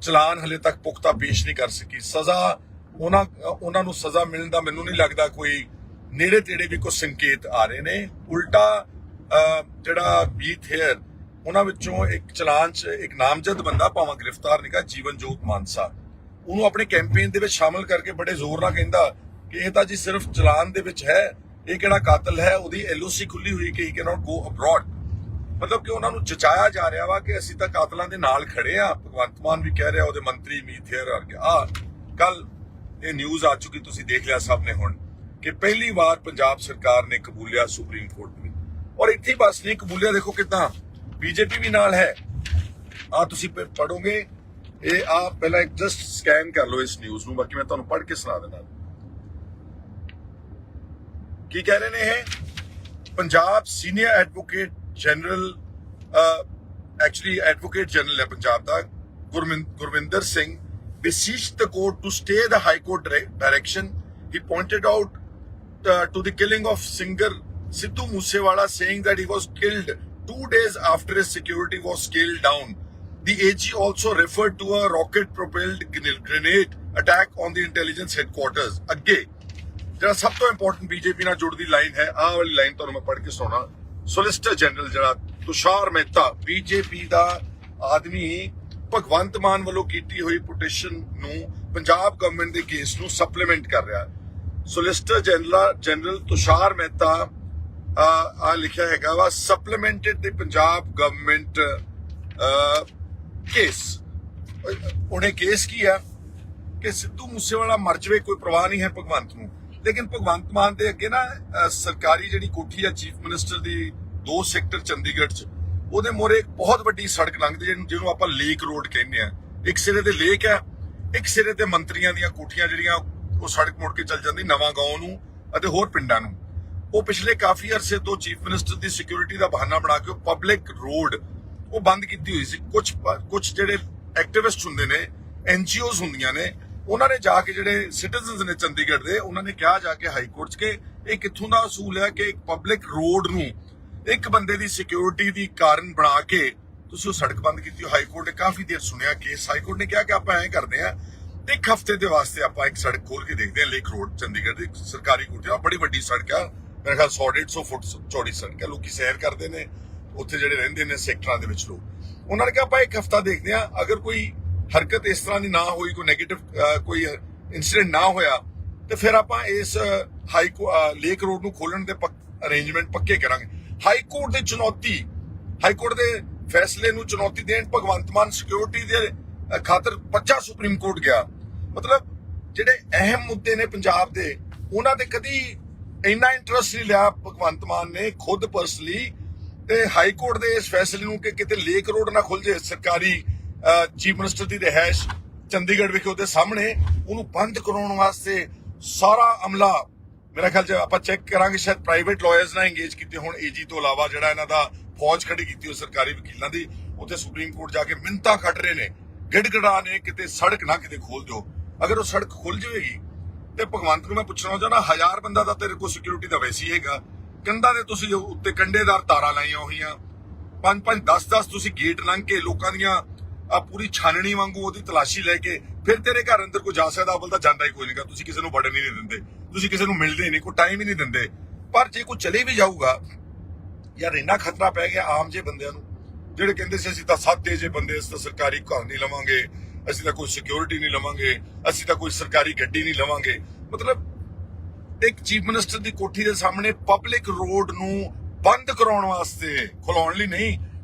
ਚਲਾਨ ਹਲੇ ਤੱਕ ਪੁਖਤਾ ਪੇਸ਼ ਨਹੀਂ ਕਰ ਸਕੀ। ਸਜ਼ਾ ਉਹਨਾਂ ਨੂੰ ਸਜ਼ਾ ਮਿਲਣ ਦਾ ਮੈਨੂੰ ਨਹੀਂ ਲੱਗਦਾ ਕੋਈ ਨੇੜੇ ਤੇੜੇ ਵੀ ਕੁਝ ਸੰਕੇਤ ਆ ਰਹੇ ਨੇ। ਉਲਟਾ ਜਿਹੜਾ ਬੀਤ ਹੇਅਰ ਉਹਨਾਂ ਵਿੱਚੋਂ ਇੱਕ ਚਲਾਨ 'ਚ ਇੱਕ ਨਾਮਜ਼ਦ ਬੰਦਾ, ਭਾਵੇਂ ਗ੍ਰਿਫਤਾਰ ਨਹੀਂ ਗਾ, ਜੀਵਨਜੋਤ ਮਾਨਸਾ, ਉਹਨੂੰ ਆਪਣੇ ਕੈਂਪੇਨ ਦੇ ਵਿੱਚ ਸ਼ਾਮਲ ਕਰਕੇ ਬੜੇ ਜ਼ੋਰ ਨਾਲ ਕਹਿੰਦਾ ਕਿ ਇਹ ਤਾਂ ਜੀ ਸਿਰਫ ਚਲਾਨ ਦੇ ਵਿੱਚ ਹੈ, ਇਹ ਕਿਹੜਾ ਕਾਤਲ ਹੈ, ਉਹਦੀ LOC ਖੁੱਲੀ ਹੋਈ ਕਿ ਹੀ ਕੈਨੋਟ ਗੋ ਅਬਰੋਡ। ਮਤਲਬ ਕਿ ਉਹਨਾਂ ਨੂੰ ਜਚਾਇਆ ਜਾ ਰਿਹਾ ਵਾ ਕਿ ਅਸੀਂ ਤਾਂ ਕਾਤਲਾਂ ਦੇ ਨਾਲ ਖੜੇ ਆ। ਭਗਵੰਤ ਮਾਨ ਵੀ ਕਹਿ ਰਿਹਾ, ਉਹਦੇ ਮੰਤਰੀ ਮੀਤ ਹੇਅਰ ਆ। ਕੱਲ ਇਹ ਨਿਊਜ਼ ਆ ਚੁੱਕੀ, ਤੁਸੀਂ ਦੇਖ ਲਿਆ ਸਭ ਨੇ ਹੁਣ, ਕਿ ਪਹਿਲੀ ਵਾਰ ਪੰਜਾਬ ਸਰਕਾਰ ਨੇ ਕਬੂਲਿਆ ਸੁਪਰੀਮ ਕੋਰਟ ਨੂੰ। ਔਰ ਇੱਥੇ ਬਸ ਨਹੀਂ ਕਬੂਲਿਆ, ਦੇਖੋ ਕਿਦਾਂ ਬੀਜੇਪੀ ਵੀ ਨਾਲ ਹੈ। ਤੁਸੀਂ ਪੜੋਗੇ ਇਹ, ਪਹਿਲਾਂ ਇੱਕ ਜਸਟ ਸਕੈਨ ਕਰ ਲਓ ਇਸ ਨਿਊਜ਼ ਨੂੰ, ਬਾਕੀ ਮੈਂ ਤੁਹਾਨੂੰ ਪੜ੍ਹ ਕੇ ਸੁਣਾ ਦੇਣਾ। ਕੀ ਕਹਿ ਰਹੇ ਨੇ ਇਹ? Punjab senior advocate general, actually advocate general ਹੈ ਪੰਜਾਬ ਦਾ, Gurvinder Singh, beseeched the court to stay the High Court direction. He pointed out to the killing of singer Sidhu Moosewala, saying that he was killed 2 days after his security was scaled down. The AG also referred to a rocket-propelled grenade attack on the intelligence headquarters. ਅੱਗੇ ਜਿਹੜਾ ਸਭ ਤੋਂ important BJP ਨਾਲ ਜੁੜਦੀ line ਹੈ, ਆਹ ਵਾਲੀ line ਤੁਹਾਨੂੰ ਮੈਂ ਪੜ੍ਹ ਕੇ ਸੁਣਾ। ਸੋਲਿਸਿਟਰ ਜਨਰਲ ਜਿਹੜਾ ਤੁਸ਼ਾਰ ਮਹਿਤਾ ਬੀਜੇਪੀ ਦਾ ਆਦਮੀ ਭਗਵੰਤ ਮਾਨ ਵੱਲੋਂ ਕੀਤੀ ਹੋਈ ਪਟੀਸ਼ਨ ਨੂੰ ਪੰਜਾਬ ਗਵਰਨਮੈਂਟ ਦੇ ਕੇਸ ਨੂੰ ਸਪਲੀਮੈਂਟ ਕਰ ਰਿਹਾ। ਸੋਲਿਸਿਟਰ ਜਨਰਲ ਤੁਸ਼ਾਰ ਮਹਿਤਾ ਆ ਲਿਖਿਆ ਹੈਗਾ ਵਾ ਸਪਲੀਮੈਂਟਡ ਦੇ ਪੰਜਾਬ ਗਵਰਨਮੈਂਟ ਕੇਸ। ਉਹਨੇ ਕੇਸ ਕੀ ਆ ਕਿ ਸਿੱਧੂ ਮੂਸੇਵਾਲਾ ਮਰ ਜਾਵੇ ਕੋਈ ਪਰਵਾਹ ਨਹੀਂ ਹੈ ਭਗਵੰਤ ਨੂੰ, ਲੇਕਿਨ ਭਗਵੰਤ ਮਾਨ ਦੇ ਅੱਗੇ ਨਾ ਸਰਕਾਰੀ ਜਿਹੜੀ ਕੋਠੀ ਆ ਚੀਫ ਮਿਨਿਸਟਰ ਦੀ 2 ਸੈਕਟਰ ਚੰਡੀਗੜ੍ਹ 'ਚ, ਉਹਦੇ ਮੋਰੇ ਇੱਕ ਬਹੁਤ ਵੱਡੀ ਸੜਕ ਲੰਘਦੀ ਜਿਹਨੂੰ ਆਪਾਂ ਲੇਕ ਰੋਡ ਕਹਿੰਦੇ ਆ। ਇੱਕ ਸਿਰੇ ਤੇ ਲੇਕ ਆ, ਇੱਕ ਸਿਰੇ ਤੇ ਮੰਤਰੀਆਂ ਦੀਆਂ ਕੋਠੀਆਂ ਜਿਹੜੀਆਂ ਉਹ ਸੜਕ ਮੁੜ ਕੇ ਚੱਲ ਜਾਂਦੀ ਨਵਾਂ ਗਾਉਂ ਨੂੰ ਅਤੇ ਹੋਰ ਪਿੰਡਾਂ ਨੂੰ। ਉਹ ਪਿਛਲੇ ਕਾਫੀ ਅਰਸੇ ਤੋਂ ਚੀਫ ਮਿਨਿਸਟਰ ਦੀ ਸਿਕਿਉਰਿਟੀ ਦਾ ਬਹਾਨਾ ਬਣਾ ਕੇ ਪਬਲਿਕ ਰੋਡ ਉਹ ਬੰਦ ਕੀਤੀ ਹੋਈ ਸੀ। ਕੁਝ ਜਿਹੜੇ ਐਕਟਿਵਿਸਟ ਹੁੰਦੇ ਨੇ, NGOs ਹੁੰਦੀਆਂ ਨੇ, ਉਹਨਾਂ ਨੇ ਜਾ ਕੇ ਜਿਹੜੇ ਸਿਟੀਜ਼ਨਸ ਨੇ ਚੰਡੀਗੜ੍ਹ ਦੇ, ਉਹਨਾਂ ਨੇ ਕਿਹਾ ਜਾ ਕੇ ਹਾਈ ਕੋਰਟ 'ਚ ਕਿ ਇਹ ਕਿੱਥੋਂ ਦਾ ਅਸੂਲ ਹੈ ਕਿ ਇੱਕ ਪਬਲਿਕ ਰੋਡ ਨੂੰ ਇੱਕ ਬੰਦੇ ਦੀ ਸਿਕਿਉਰਿਟੀ ਦੀ ਕਾਰਨ ਬਣਾ ਕੇ ਤੁਸੀਂ ਉਹ ਸੜਕ ਬੰਦ ਕੀਤੀ। ਹਾਈ ਕੋਰਟ ਨੇ ਕਾਫੀ ਦੇਰ ਸੁਣਿਆ ਕੇਸ। ਹਾਈ ਕੋਰਟ ਨੇ ਕਿਹਾ ਕਿ ਆਪਾਂ ਐਂ ਕਰਦੇ ਆ, ਇੱਕ ਹਫ਼ਤੇ ਦੇ ਵਾਸਤੇ ਆਪਾਂ ਇੱਕ ਸੜਕ ਖੋਲ ਕੇ ਦੇਖਦੇ ਆ। ਲੇਕ ਰੋਡ ਚੰਡੀਗੜ੍ਹ ਦੀ ਸਰਕਾਰੀ ਕੋਠੀ ਆ, ਬੜੀ ਵੱਡੀ ਸੜਕ ਆ, ਮੇਰੇ ਖਿਆਲ 100-150 ਫੁੱਟ ਚੌੜੀ ਸੜਕ ਹੈ। ਲੋਕੀ ਸੈਰ ਕਰਦੇ ਨੇ ਉੱਥੇ, ਜਿਹੜੇ ਰਹਿੰਦੇ ਨੇ ਸੈਕਟਰਾਂ ਦੇ ਵਿੱਚ ਲੋਕ। ਉਹਨਾਂ ਨੇ ਕਿਹਾ ਆਪਾਂ ਇੱਕ ਹਫ਼ਤਾ ਦੇਖਦੇ ਆ, ਅਗਰ ਕੋਈ ਹਰਕਤ ਇਸ ਤਰ੍ਹਾਂ ਦੀ ਨਾ ਹੋਈ, ਕੋਈ ਨੈਗੇਟਿਵ ਕੋਈ ਇਨਸੀਡੈਂਟ ਨਾ ਹੋਇਆ, ਤੇ ਫਿਰ ਆਪਾਂ ਇਸ ਲੇਕ ਰੋਡ ਨੂੰ ਖੋਲਣ ਦੇ ਅਰੇਂਜਮੈਂਟ ਪੱਕੇ ਕਰਾਂਗੇ। ਹਾਈ ਕੋਰਟ ਦੀ ਚੁਣੌਤੀ, ਹਾਈ ਕੋਰਟ ਦੇ ਫੈਸਲੇ ਨੂੰ ਚੁਣੌਤੀ ਦੇਣ ਭਗਵੰਤ ਮਾਨ ਸਿਕਿਉਰਿਟੀ ਦੇ ਖਾਤਰ ਬੱਚਾ ਸੁਪਰੀਮ ਕੋਰਟ ਗਿਆ। ਮਤਲਬ ਜਿਹੜੇ ਅਹਿਮ ਮੁੱਦੇ ਨੇ ਪੰਜਾਬ ਦੇ, ਉਹਨਾਂ ਤੇ ਕਦੀ ਇੰਨਾ ਇੰਟਰਸਟ ਨਹੀਂ ਲਿਆ ਭਗਵੰਤ ਮਾਨ ਨੇ ਖੁਦ ਪਰਸਨਲੀ। ਤੇ ਹਾਈ ਕੋਰਟ ਦੇ ਇਸ ਫੈਸਲੇ ਨੂੰ ਕਿ ਕਿਤੇ ਲੇਕ ਰੋਡ ਨਾ ਖੁੱਲ ਜੇ, ਸਰਕਾਰੀ ਚੀਫ ਮਿਨਿਸਟਰ ਦੀ ਰਿਹਾਇਸ਼ ਚੰਡੀਗੜ੍ਹ ਵਿਖੇ ਉਹਦੇ ਸਾਹਮਣੇ, ਉਹਨੂੰ ਬੰਦ ਕਰਾਉਣ ਵਾਸਤੇ ਸਾਰਾ ਅਮਲਾ, ਮੇਰਾ ਖਿਆਲ 'ਚ ਆਪਾਂ ਚੈੱਕ ਕਰਾਂਗੇ, ਸ਼ਾਇਦ ਪ੍ਰਾਈਵੇਟ ਲਾਇਰਸ ਨਾਲ ਇੰਗੇਜ ਕੀਤੇ ਹੁਣ, AG ਤੋਂ ਇਲਾਵਾ ਜਿਹੜਾ ਇਹਨਾਂ ਦਾ ਫੌਜ ਖੜੀ ਕੀਤੀ ਉਹ ਸਰਕਾਰੀ ਵਕੀਲਾਂ ਦੀ, ਉੱਥੇ ਸੁਪਰੀਮ ਕੋਰਟ ਜਾ ਕੇ ਮਿੰਨਤਾਂ ਕੱਢ ਰਹੇ ਨੇ, ਗਿੜਗੜਾ ਨੇ, ਕਿਤੇ ਸੜਕ ਨਾ ਕਿਤੇ ਖੋਲ ਦਿਓ। ਅਗਰ ਉਹ ਸੜਕ ਖੁੱਲ ਜਾਵੇਗੀ ਤੇ ਭਗਵੰਤ ਨੂੰ ਮੈਂ ਪੁੱਛਣਾ ਚਾਹੁੰਦਾ, 1000 ਬੰਦਾ ਤਾਂ ਤੇਰੇ ਕੋਲ ਸਿਕਿਉਰਿਟੀ ਦਾ ਵੈਸੀ ਹੈਗਾ, ਕੰਧਾਂ ਦੇ ਤੁਸੀਂ ਉੱਤੇ ਕੰਡੇਦਾਰ ਤਾਰਾਂ ਲਾਈਆਂ ਹੋਈਆਂ, 5-5 10-10 ਤੁਸੀਂ ਗੇਟ ਲੰਘ ਕੇ ਲੋਕਾਂ ਦੀਆਂ ਪੂਰੀ ਛਾਨਣੀ ਵਾਂਗੂ ਉਹਦੀ ਤਲਾਸ਼ੀ ਲੈ ਕੇ ਫਿਰ ਤੇਰੇ ਘਰ ਅੰਦਰ ਕੋਈ ਜਾ ਸਕਦਾ। ਅਵਲ ਤਾਂ ਜਾਂਦਾ ਹੀ ਕੋਈ ਨਹੀਂਗਾ, ਤੁਸੀਂ ਕਿਸੇ ਨੂੰ ਵੜਨ ਹੀ ਨਹੀਂ ਦਿੰਦੇ, ਤੁਸੀਂ ਕਿਸੇ ਨੂੰ ਮਿਲਦੇ ਨਹੀਂ, ਕੋਈ ਟਾਈਮ ਹੀ ਨਹੀਂ ਦਿੰਦੇ। ਪਰ ਜੇ ਕੋਈ ਚਲੇ ਵੀ ਜਾਊਗਾ, ਯਾਰ ਇੰਨਾ ਖਤਰਾ ਪੈ ਗਿਆ ਆਮ ਜੇ ਬੰਦਿਆਂ ਨੂੰ, ਜਿਹੜੇ ਕਹਿੰਦੇ ਸੀ ਅਸੀਂ ਤਾਂ ਸਾਦੇ ਜੇ ਬੰਦੇ, ਅਸੀਂ ਤਾਂ ਸਰਕਾਰੀ ਘਰ ਨਹੀਂ ਲਵਾਂਗੇ, ਅਸੀਂ ਤਾਂ ਕੋਈ ਸਿਕਿਉਰਿਟੀ ਨਹੀਂ ਲਵਾਂਗੇ, ਅਸੀਂ ਤਾਂ ਕੋਈ ਸਰਕਾਰੀ ਗੱਡੀ ਨਹੀਂ ਲਵਾਂਗੇ। ਮਤਲਬ ਇੱਕ ਚੀਫ ਮਿਨਿਸਟਰ ਦੀ ਕੋਠੀ ਦੇ ਸਾਹਮਣੇ ਪਬਲਿਕ ਰੋਡ ਨੂੰ ਬੰਦ ਕਰਾਉਣ ਵਾਸਤੇ, ਖੁਲਾਉਣ ਲਈ ਨਹੀਂ,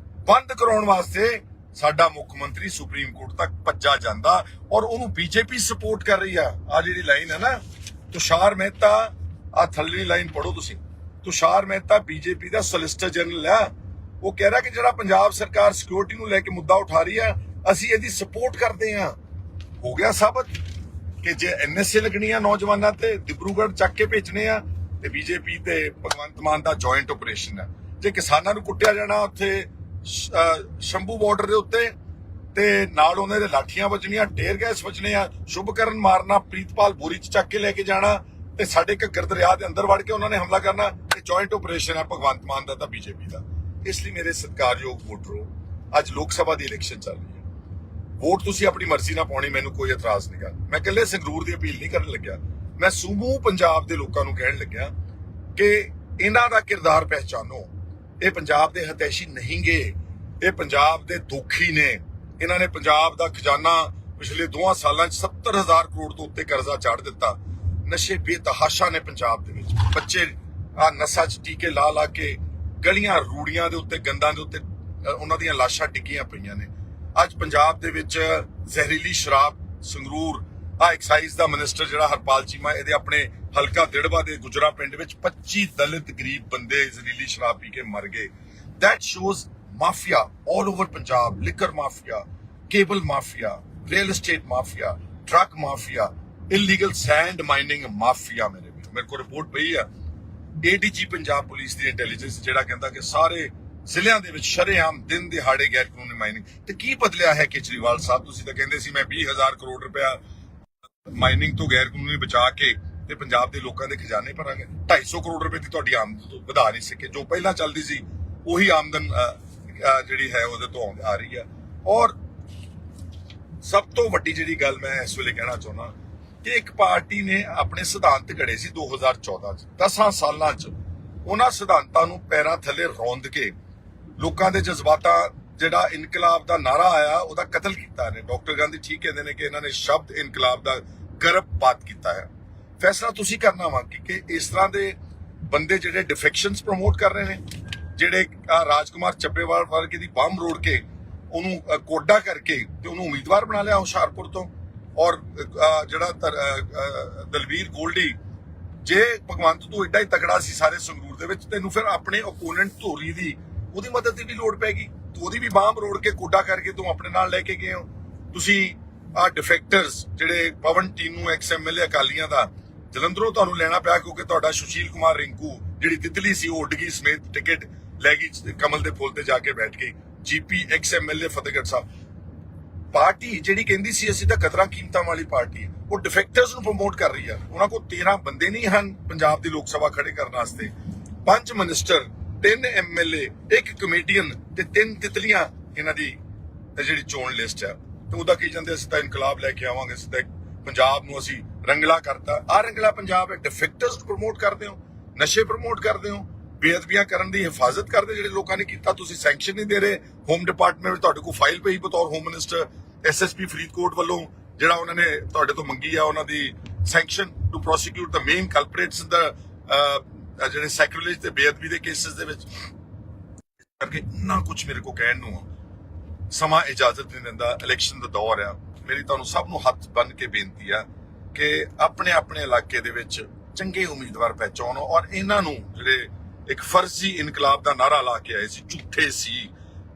ਬੰਦ ਕਰਾਉਣ ਵਾਸਤੇ ਸਾਡਾ ਮੁੱਖ ਮੰਤਰੀ ਸੁਪਰੀਮ ਕੋਰਟ ਤੱਕ ਭੱਜਾ ਜਾਂਦਾ, ਔਰ ਉਹਨੂੰ ਬੀਜੇਪੀ ਸਪੋਰਟ ਕਰ ਰਹੀ ਆ। ਆ ਜਿਹੜੀ ਲਾਈਨ ਹੈ ਨਾ ਤੁਸ਼ਾਰ ਮਹਿਤਾ, ਆ ਥੱਲੜੀ ਲਾਈਨ ਪੜੋ ਤੁਸੀਂ। ਤੁਸ਼ਾਰ ਮਹਿਤਾ ਬੀਜੇਪੀ ਦਾ ਸੋਲਿਸਿਟਰ ਜਨਰਲ ਆ, ਉਹ ਕਹਿ ਰਿਹਾ ਕਿ ਜਿਹੜਾ ਪੰਜਾਬ ਸਰਕਾਰ ਸਿਕਿਉਰਿਟੀ ਨੂੰ ਲੈ ਕੇ ਮੁੱਦਾ ਉਠਾ ਰਹੀ ਆ, ਅਸੀਂ ਇਹਦੀ ਸਪੋਰਟ ਕਰਦੇ ਆ। ਹੋ ਗਿਆ ਸਾਬਤ ਕਿ ਜੇ NSA ਲੱਗਣੀ ਆ ਨੌਜਵਾਨਾਂ ਤੇ, ਦਿਬਰੂਗੜ੍ਹ ਚੱਕ ਕੇ ਭੇਜਣੇ ਆ, ਤੇ ਬੀਜੇਪੀ ਤੇ ਭਗਵੰਤ ਮਾਨ ਦਾ ਜੁਆਇੰਟ ਆਪਰੇਸ਼ਨ ਆ। ਜੇ ਕਿਸਾਨਾਂ ਨੂੰ ਕੁੱਟਿਆ ਜਾਣਾ ਉੱਥੇ ਸ਼ੰਭੂ ਬਾਰਡਰ ਦੇ ਉੱਤੇ, ਤੇ ਨਾਲ ਉਹਨਾਂ ਦੇ ਲਾਠੀਆਂ ਵੱਜਣੀਆਂ, ਟੇਅਰ ਗੈਸ ਵੱਜਣੇ ਆ, ਸ਼ੁਭਕਰਨ ਮਾਰਨਾ, ਪ੍ਰੀਤਪਾਲ ਬੋਰੀ ਚ ਚੱਕ ਕੇ ਲੈ ਕੇ ਜਾਣਾ, ਤੇ ਸਾਡੇ ਘੱਗਰ ਦਰਿਆ ਦੇ ਅੰਦਰ ਵੜ ਕੇ ਉਹਨਾਂ ਨੇ ਹਮਲਾ ਕਰਨਾ, ਇਹ ਜੁਆਇੰਟ ਆਪਰੇਸ਼ਨ ਹੈ ਭਗਵੰਤ ਮਾਨ ਦਾ ਤਾਂ ਬੀਜੇਪੀ ਦਾ। ਇਸ ਲਈ ਮੇਰੇ ਸਤਿਕਾਰਯੋਗ ਵੋਟਰੋ, ਅੱਜ ਲੋਕ ਸਭਾ ਦੀ ਇਲੈਕਸ਼ਨ ਚੱਲ ਰਹੀ ਹੈ, ਵੋਟ ਤੁਸੀਂ ਆਪਣੀ ਮਰਜ਼ੀ ਨਾਲ ਪਾਉਣੀ, ਮੈਨੂੰ ਕੋਈ ਇਤਰਾਜ਼ ਨਹੀਂਗਾ। ਮੈਂ ਇਕੱਲੇ ਸੰਗਰੂਰ ਦੀ ਅਪੀਲ ਨਹੀਂ ਕਰਨ ਲੱਗਿਆ, ਮੈਂ ਸਮੂਹ ਪੰਜਾਬ ਦੇ ਲੋਕਾਂ ਨੂੰ ਕਹਿਣ ਲੱਗਿਆ ਕਿ ਇਹਨਾਂ ਦਾ ਕਿਰਦਾਰ ਪਹਿਚਾਨੋ। ਇਹ ਪੰਜਾਬ ਦੇ ਹਤੈਸ਼ੀ ਨਹੀਂਗੇ, ਇਹ ਪੰਜਾਬ ਦੇ ਦੋਖੀ ਨੇ। ਇਹਨਾਂ ਨੇ ਪੰਜਾਬ ਦਾ ਖਜ਼ਾਨਾ ਪਿਛਲੇ 2 ਸਾਲਾਂ 'ਚ 70,000 ਕਰੋੜ ਤੋਂ ਉੱਤੇ ਕਰਜ਼ਾ ਚਾੜ ਦਿੱਤਾ। ਨਸ਼ੇ ਬੇਤਹਾਸ਼ਾ ਨੇ ਪੰਜਾਬ ਦੇ ਵਿੱਚ, ਬੱਚੇ ਆ ਨਸ਼ਾ 'ਚ ਟੀਕੇ ਲਾ ਲਾ ਕੇ ਗਲੀਆਂ ਰੂੜੀਆਂ ਦੇ ਉੱਤੇ, ਗੰਦਾਂ ਦੇ ਉੱਤੇ ਉਹਨਾਂ ਦੀਆਂ ਲਾਸ਼ਾਂ ਡਿੱਗੀਆਂ ਪਈਆਂ ਨੇ। ਅੱਜ ਪੰਜਾਬ ਦੇ ਵਿੱਚ ਜ਼ਹਿਰੀਲੀ ਸ਼ਰਾਬ, ਸੰਗਰੂਰ ਆ ਐਕਸਾਈਜ਼ ਦਾ ਮਿਨਿਸਟਰ ਜਿਹੜਾ ਹਰਪਾਲ ਚੀਮਾ, ਇਹਦੇ ਆਪਣੇ ਹਲਕਾ ਦਿੜਵਾ ਦੇ ਗੁਜਰਾ ਪਿੰਡ ਵਿੱਚ 25 ਦਲਿਤ ਗਰੀਬ ਬੰਦੇ ਜ਼ਹਿਰੀਲੀ ਸ਼ਰਾਬ ਪੀ ਕੇ ਮਰ ਗਏ। That shows mafia all over Punjab, liquor mafia, cable mafia, real estate mafia, drug mafia, illegal sand mining mafia। ਮੇਰੇ ਕੋਲ ਰਿਪੋਰਟ ਪਈ ਆ ADG ਪੰਜਾਬ ਪੁਲਿਸ ਦੀ ਇੰਟੈਲੀਜੈਂਸ, ਜਿਹੜਾ ਕਹਿੰਦਾ ਕਿ ਸਾਰੇ ਜ਼ਿਲ੍ਹਿਆਂ ਦੇ ਵਿੱਚ ਸ਼ਰੇਆਮ ਦਿਨ ਦਿਹਾੜੇ ਗੈਰ ਕਾਨੂੰਨੀ ਮਾਈਨਿੰਗ। ਤੇ ਕੀ ਬਦਲਿਆ ਹੈ ਕੇਜਰੀਵਾਲ ਸਾਹਿਬ? ਤੁਸੀਂ ਤਾਂ ਕਹਿੰਦੇ ਸੀ ਮੈਂ 20,000 ਕਰੋੜ ਰੁਪਇਆ ਮਾਈਨਿੰਗ ਤੋਂ ਗੈਰ ਕਾਨੂੰਨੀ ਬਚਾ ਕੇ ਤੇ ਪੰਜਾਬ ਦੇ ਲੋਕਾਂ ਦੇ ਖਜ਼ਾਨੇ ਭਰਾਂਗੇ। 250 ਕਰੋੜ ਰੁਪਏ ਦੀ ਤੁਹਾਡੀ ਆਮਦਨ ਵਧਾ ਨਹੀਂ ਸਕੇ, ਜੋ ਪਹਿਲਾਂ ਚੱਲਦੀ ਸੀ ਉਹੀ ਆਮਦਨ ਜਿਹੜੀ ਹੈ ਉਹਦੇ ਤੋਂ ਆ ਰਹੀ ਆ। ਔਰ ਸਭ ਤੋਂ ਵੱਡੀ ਜਿਹੜੀ ਗੱਲ ਮੈਂ ਇਸ ਵੇਲੇ ਕਹਿਣਾ ਚਾਹੁੰਦਾ ਕਿ ਇੱਕ ਪਾਰਟੀ ਨੇ ਆਪਣੇ ਸਿਧਾਂਤ ਘੜੇ ਸੀ 2014 ਚ, 10 ਸਾਲਾਂ ਚ ਉਹਨਾਂ ਸਿਧਾਂਤਾਂ ਨੂੰ ਪੈਰਾਂ ਥੱਲੇ ਰੌਂਦ ਕੇ ਲੋਕਾਂ ਦੇ ਜਜ਼ਬਾਤਾਂ ਜਿਹੜਾ ਇਨਕਲਾਬ ਦਾ ਨਾਰਾ ਆਇਆ ਉਹਦਾ ਕਤਲ ਕੀਤਾ ਨੇ। ਡਾਕਟਰ ਗਾਂਧੀ ਠੀਕ ਕਹਿੰਦੇ ਨੇ ਕਿ ਇਹਨਾਂ ਨੇ ਸ਼ਬਦ ਇਨਕਲਾਬ ਦਾ ਗਰਭਪਾਤ ਕੀਤਾ ਹੈ। ਫੈਸਲਾ ਤੁਸੀਂ ਕਰਨਾ ਵਾ ਕਿ ਇਸ ਤਰ੍ਹਾਂ ਦੇ ਬੰਦੇ ਜਿਹੜੇ ਡਿਫੈਕਸ਼ਨਸ ਪ੍ਰਮੋਟ ਕਰ ਰਹੇ ਨੇ, ਜਿਹੜੇ ਰਾਜਕੁਮਾਰ ਚੱਬੇਵਾਲ ਵਰਗੇ ਦੀ ਬੰਮ ਰੋੜ ਕੇ ਉਹਨੂੰ ਕੋਡਾ ਕਰਕੇ ਤੇ ਉਹਨੂੰ ਉਮੀਦਵਾਰ ਬਣਾ ਲਿਆ ਹੁਸ਼ਿਆਰਪੁਰ ਤੋਂ, ਔਰ ਜਿਹੜਾ ਦਲਵੀਰ ਗੋਲਡੀ, ਜੇ ਭਗਵੰਤ ਤੂੰ ਏਡਾ ਹੀ ਤਕੜਾ ਸੀ ਸਾਰੇ ਸੰਗਰੂਰ ਦੇ ਵਿੱਚ, ਤੈਨੂੰ ਫਿਰ ਆਪਣੇ ਓਪੋਨੈਂਟ ਧੋਰੀ ਦੀ ਉਹਦੀ ਮਦਦ ਦੀ ਵੀ ਲੋੜ ਪੈਗੀ। ਤੂੰ ਉਹਦੀ ਵੀ ਬਾਂਹ ਰੋੜ ਕੇ ਕੋਡਾ ਕਰਕੇ ਤੂੰ ਆਪਣੇ ਨਾਲ ਲੈ ਕੇ ਗਏ ਹੋ। ਤੁਸੀਂ ਡਿਫੈਕਟਰਸ ਜਿਹੜੇ ਪਵਨ ਟੀਨੂ XMLA ਅਕਾਲੀਆਂ ਦਾ ਜਲੰਧਰੋਂ ਤੁਹਾਨੂੰ ਲੈਣਾ ਪਿਆ ਕਿਉਂਕਿ ਤੁਹਾਡਾ ਸੁਸ਼ੀਲ ਕੁਮਾਰ ਰਿੰਕੂ ਜਿਹੜੀ ਤਿਤਲੀ ਸੀ ਉਹ ਉੱਡ ਗਈ ਸਮੇਤ, ਟਿਕਟ ਲੈ ਗਈ ਕਮਲ ਦੇ ਫੁੱਲ ਤੇ ਜਾ ਕੇ ਬੈਠ ਗਈ। GP XMLA Fatehgarh Sahib party ਜਿਹੜੀ ਕਹਿੰਦੀ ਸੀ ਅਸੀਂ ਤਾਂ ਕਦਰਾਂ ਕੀਮਤਾਂ ਵਾਲੀ ਪਾਰਟੀ ਹੈ, ਉਹ ਡਿਫੈਕਟਰਸ ਨੂੰ ਪ੍ਰਮੋਟ ਕਰ ਰਹੀ ਆ। ਉਹਨਾਂ ਕੋਲ 13 ਬੰਦੇ ਨਹੀਂ ਹਨ ਪੰਜਾਬ ਦੀ ਲੋਕ ਸਭਾ ਖੜੇ ਕਰਨ ਵਾਸਤੇ, 5 ਮਿਨਿਸਟਰ, 3 MLA, 1 ਕਮੇਡੀਅਨ ਤੇ 3 ਤਿਤਲੀਆਂ ਇਹਨਾਂ ਦੀ ਜਿਹੜੀ ਚੋਣ ਲਿਸਟ ਹੈ। ਤੇ ਉਹਦਾ ਕੀ ਜਾਂਦੇ ਅਸੀਂ ਤਾਂ ਇਨਕਲਾਬ ਲੈ ਕੇ ਆਵਾਂਗੇ, ਅਸੀਂ ਤਾਂ ਪੰਜਾਬ ਨੂੰ ਅਸੀਂ ਰੰਗਲਾ ਕਰਤਾ। ਆ ਰੰਗਲਾ ਪੰਜਾਬ ਹੈ। ਡਿਫੈਕਟਰਸ ਨੂੰ ਪ੍ਰਮੋਟ ਕਰਦੇ ਹੋ, ਨਸ਼ੇ ਪ੍ਰਮੋਟ ਕਰਦੇ ਹੋ, ਬੇਅਦਬੀਆਂ ਕਰਨ ਦੀ ਹਿਫਾਜ਼ਤ ਕਰਦੇ ਜਿਹੜੇ ਲੋਕਾਂ ਨੇ ਕੀਤਾ, ਤੁਸੀਂ ਸੈਂਕਸ਼ਨ ਨਹੀਂ ਦੇ ਰਹੇ। ਹੋਮ ਡਿਪਾਰਟਮੈਂਟ ਵਿੱਚ ਤੁਹਾਡੇ ਕੋਲ ਫਾਈਲ ਪਈ ਬਤੌਰ ਹੋਮ ਮਿਨਿਸਟਰ, SSP ਫਰੀਦਕੋਟ ਵੱਲੋਂ ਜਿਹੜਾ ਉਹਨਾਂ ਨੇ ਤੁਹਾਡੇ ਤੋਂ ਮੰਗੀ ਆ ਉਹਨਾਂ ਦੀ sanction to prosecute the main culprits ਦਾ ਜਿਹੜੇ ਸੈਕ੍ਰਿਲੇਜ ਤੇ ਬੇਅਦਬੀ ਦੇ ਕੇਸਿਸ ਦੇ ਵਿੱਚ। ਕਰਕੇ ਨਾ ਕੁਝ ਮੇਰੇ ਕੋ ਕਹਿਣ ਨੂੰ ਸਮਾਂ ਇਜਾਜ਼ਤ ਨਹੀਂ ਦਿੰਦਾ, ਇਲੈਕਸ਼ਨ ਦਾ ਦੌਰ ਆ। ਮੇਰੀ ਤੁਹਾਨੂੰ ਸਭ ਨੂੰ ਹੱਥ ਬੰਨ ਕੇ ਬੇਨਤੀ ਆ ਕਿ ਆਪਣੇ ਆਪਣੇ ਇਲਾਕੇ ਦੇ ਵਿੱਚ ਚੰਗੇ ਉਮੀਦਵਾਰ ਪਹਿਚਾਨੋ, ਔਰ ਇਹਨਾਂ ਨੂੰ ਜਿਹੜੇ ਇੱਕ ਫਰਜ਼ੀ ਇਨਕਲਾਬ ਦਾ ਨਾਰਾ ਲਾ ਕੇ ਆਏ ਸੀ, ਝੂਠੇ ਸੀ,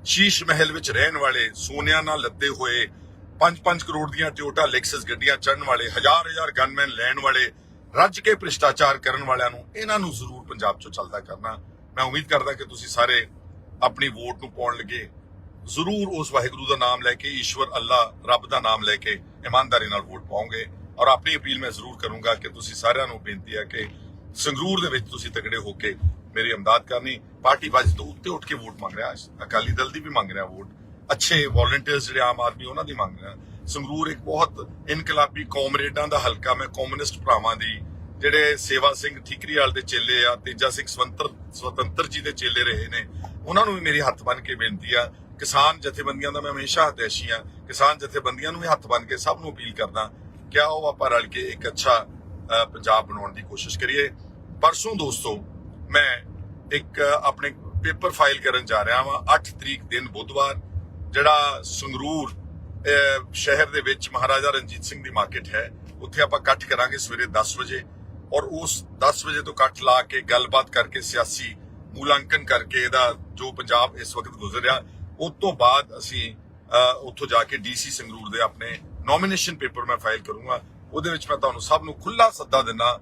ਸ਼ੀਸ਼ ਮਹਿਲ ਵਿੱਚ ਰਹਿਣ ਵਾਲੇ, ਸੋਨਿਆਂ ਨਾਲ ਲੱਦੇ ਹੋਏ, 5-5 ਕਰੋੜ ਦੀਆਂ ਟੋਯੋਟਾ ਲੈਕਸਸ ਗੱਡੀਆਂ ਚੜ੍ਹਨ ਵਾਲੇ, ਹਜ਼ਾਰ ਗਨਮੈਨ ਲੈਣ ਵਾਲੇ, ਰੱਜ ਕੇ ਭ੍ਰਿਸ਼ਟਾਚਾਰ ਕਰਨ ਵਾਲਿਆਂ ਨੂੰ, ਇਹਨਾਂ ਨੂੰ ਜ਼ਰੂਰ ਪੰਜਾਬ ਚੋਂ ਚੱਲਦਾ ਕਰਨਾ। ਮੈਂ ਉਮੀਦ ਕਰਦਾ ਕਿ ਤੁਸੀਂ ਸਾਰੇ ਆਪਣੀ ਵੋਟ ਨੂੰ ਪਾਉਣ ਲੱਗੇ ਜ਼ਰੂਰ ਉਸ ਵਾਹਿਗੁਰੂ ਦਾ ਨਾਮ ਲੈ ਕੇ, ਈਸ਼ਵਰ ਅੱਲਾ ਰੱਬ ਦਾ ਨਾਮ ਲੈ ਕੇ ਇਮਾਨਦਾਰੀ ਨਾਲ ਵੋਟ ਪਾਓਗੇ। ਔਰ ਆਪਣੀ ਅਪੀਲ ਮੈਂ ਜ਼ਰੂਰ ਕਰੂੰਗਾ ਕਿ ਤੁਸੀਂ ਸਾਰਿਆਂ ਨੂੰ ਬੇਨਤੀ ਹੈ ਕਿ ਸੰਗਰੂਰ ਦੇ ਵਿੱਚ ਤੁਸੀਂ ਤਗੜੇ ਹੋ ਕੇ ਮੇਰੀ ਇਮਦਾਦ ਕਰਨੀ। ਪਾਰਟੀ ਵਾਈਜ਼ ਤੋਂ ਉੱਤੇ ਉੱਠ ਕੇ ਵੋਟ ਮੰਗ ਰਿਹਾ, ਅਕਾਲੀ ਦਲ ਦੀ ਵੀ ਮੰਗ ਰਿਹਾ ਵੋਟ, ਅੱਛੇ ਵੋਲੰਟੀਅਰਸ ਜਿਹੜੇ ਆਮ ਆਦਮੀ ਉਹਨਾਂ ਦੀ ਮੰਗ ਰਿਹਾ। ਸੰਗਰੂਰ ਇੱਕ ਬਹੁਤ ਇਨਕਲਾਬੀ ਕਾਮਰੇਡਾਂ ਦਾ ਹਲਕਾ। ਮੈਂ ਕਮਿਊਨਿਸਟ ਭਰਾਵਾਂ ਦੀ, ਜਿਹੜੇ ਸੇਵਾ ਸਿੰਘ ਠੀਕਰੀਵਾਲ ਦੇ ਚੇਲੇ ਆ, ਤੇਜਾ ਸਿੰਘ ਸਵਤੰਤਰ ਜੀ ਦੇ ਚੇਲੇ ਰਹੇ ਨੇ, ਉਹਨਾਂ ਨੂੰ ਵੀ ਮੇਰੀ ਹੱਥ ਬੰਨ ਕੇ ਬੇਨਤੀ ਆ। ਕਿਸਾਨ ਜਥੇਬੰਦੀਆਂ ਦਾ ਮੈਂ ਹਮੇਸ਼ਾ ਹਤੈਸ਼ੀ ਆ, ਕਿਸਾਨ ਜਥੇਬੰਦੀਆਂ ਨੂੰ ਵੀ ਹੱਥ ਬੰਨ ਕੇ ਸਭ ਨੂੰ ਅਪੀਲ ਕਰਦਾ ਕਿ ਆਓ ਆਪਾਂ ਰਲ ਕੇ ਇੱਕ ਅੱਛਾ ਪੰਜਾਬ ਬਣਾਉਣ ਦੀ ਕੋਸ਼ਿਸ਼ ਕਰੀਏ। ਪਰਸੋਂ ਦੋਸਤੋ ਮੈਂ ਇੱਕ ਆਪਣੇ ਪੇਪਰ ਫਾਈਲ ਕਰਨ ਜਾ ਰਿਹਾ ਵਾਂ। 8 ਤਰੀਕ ਦਿਨ ਬੁੱਧਵਾਰ, ਜਿਹੜਾ ਸੰਗਰੂਰ ਸ਼ਹਿਰ ਦੇ ਵਿੱਚ ਮਹਾਰਾਜਾ ਰਣਜੀਤ ਸਿੰਘ ਦੀ ਮਾਰਕੀਟ ਹੈ, ਉੱਥੇ ਆਪਾਂ ਇਕੱਠ ਕਰਾਂਗੇ ਸਵੇਰੇ 10 ਵਜੇ। ਔਰ ਉਸ 10 ਵਜੇ ਤੋਂ ਇਕੱਠ ਲਾ ਕੇ ਗੱਲਬਾਤ ਕਰਕੇ, ਸਿਆਸੀ ਮੂਲਾਂਕਣ ਕਰਕੇ ਇਹਦਾ ਜੋ ਪੰਜਾਬ ਇਸ ਵਕਤ ਗੁਜ਼ਰਿਆ, ਉਸ ਤੋਂ ਬਾਅਦ ਅਸੀਂ ਉੱਥੋਂ ਜਾ ਕੇ DC ਸੰਗਰੂਰ ਦੇ ਆਪਣੇ ਨੋਮੀਨੇਸ਼ਨ ਪੇਪਰ ਮੈਂ ਫਾਈਲ ਕਰੂੰਗਾ। ਉਹਦੇ ਵਿੱਚ ਮੈਂ ਤੁਹਾਨੂੰ ਸਭ ਨੂੰ ਖੁੱਲਾ ਸੱਦਾ ਦਿੰਦਾ,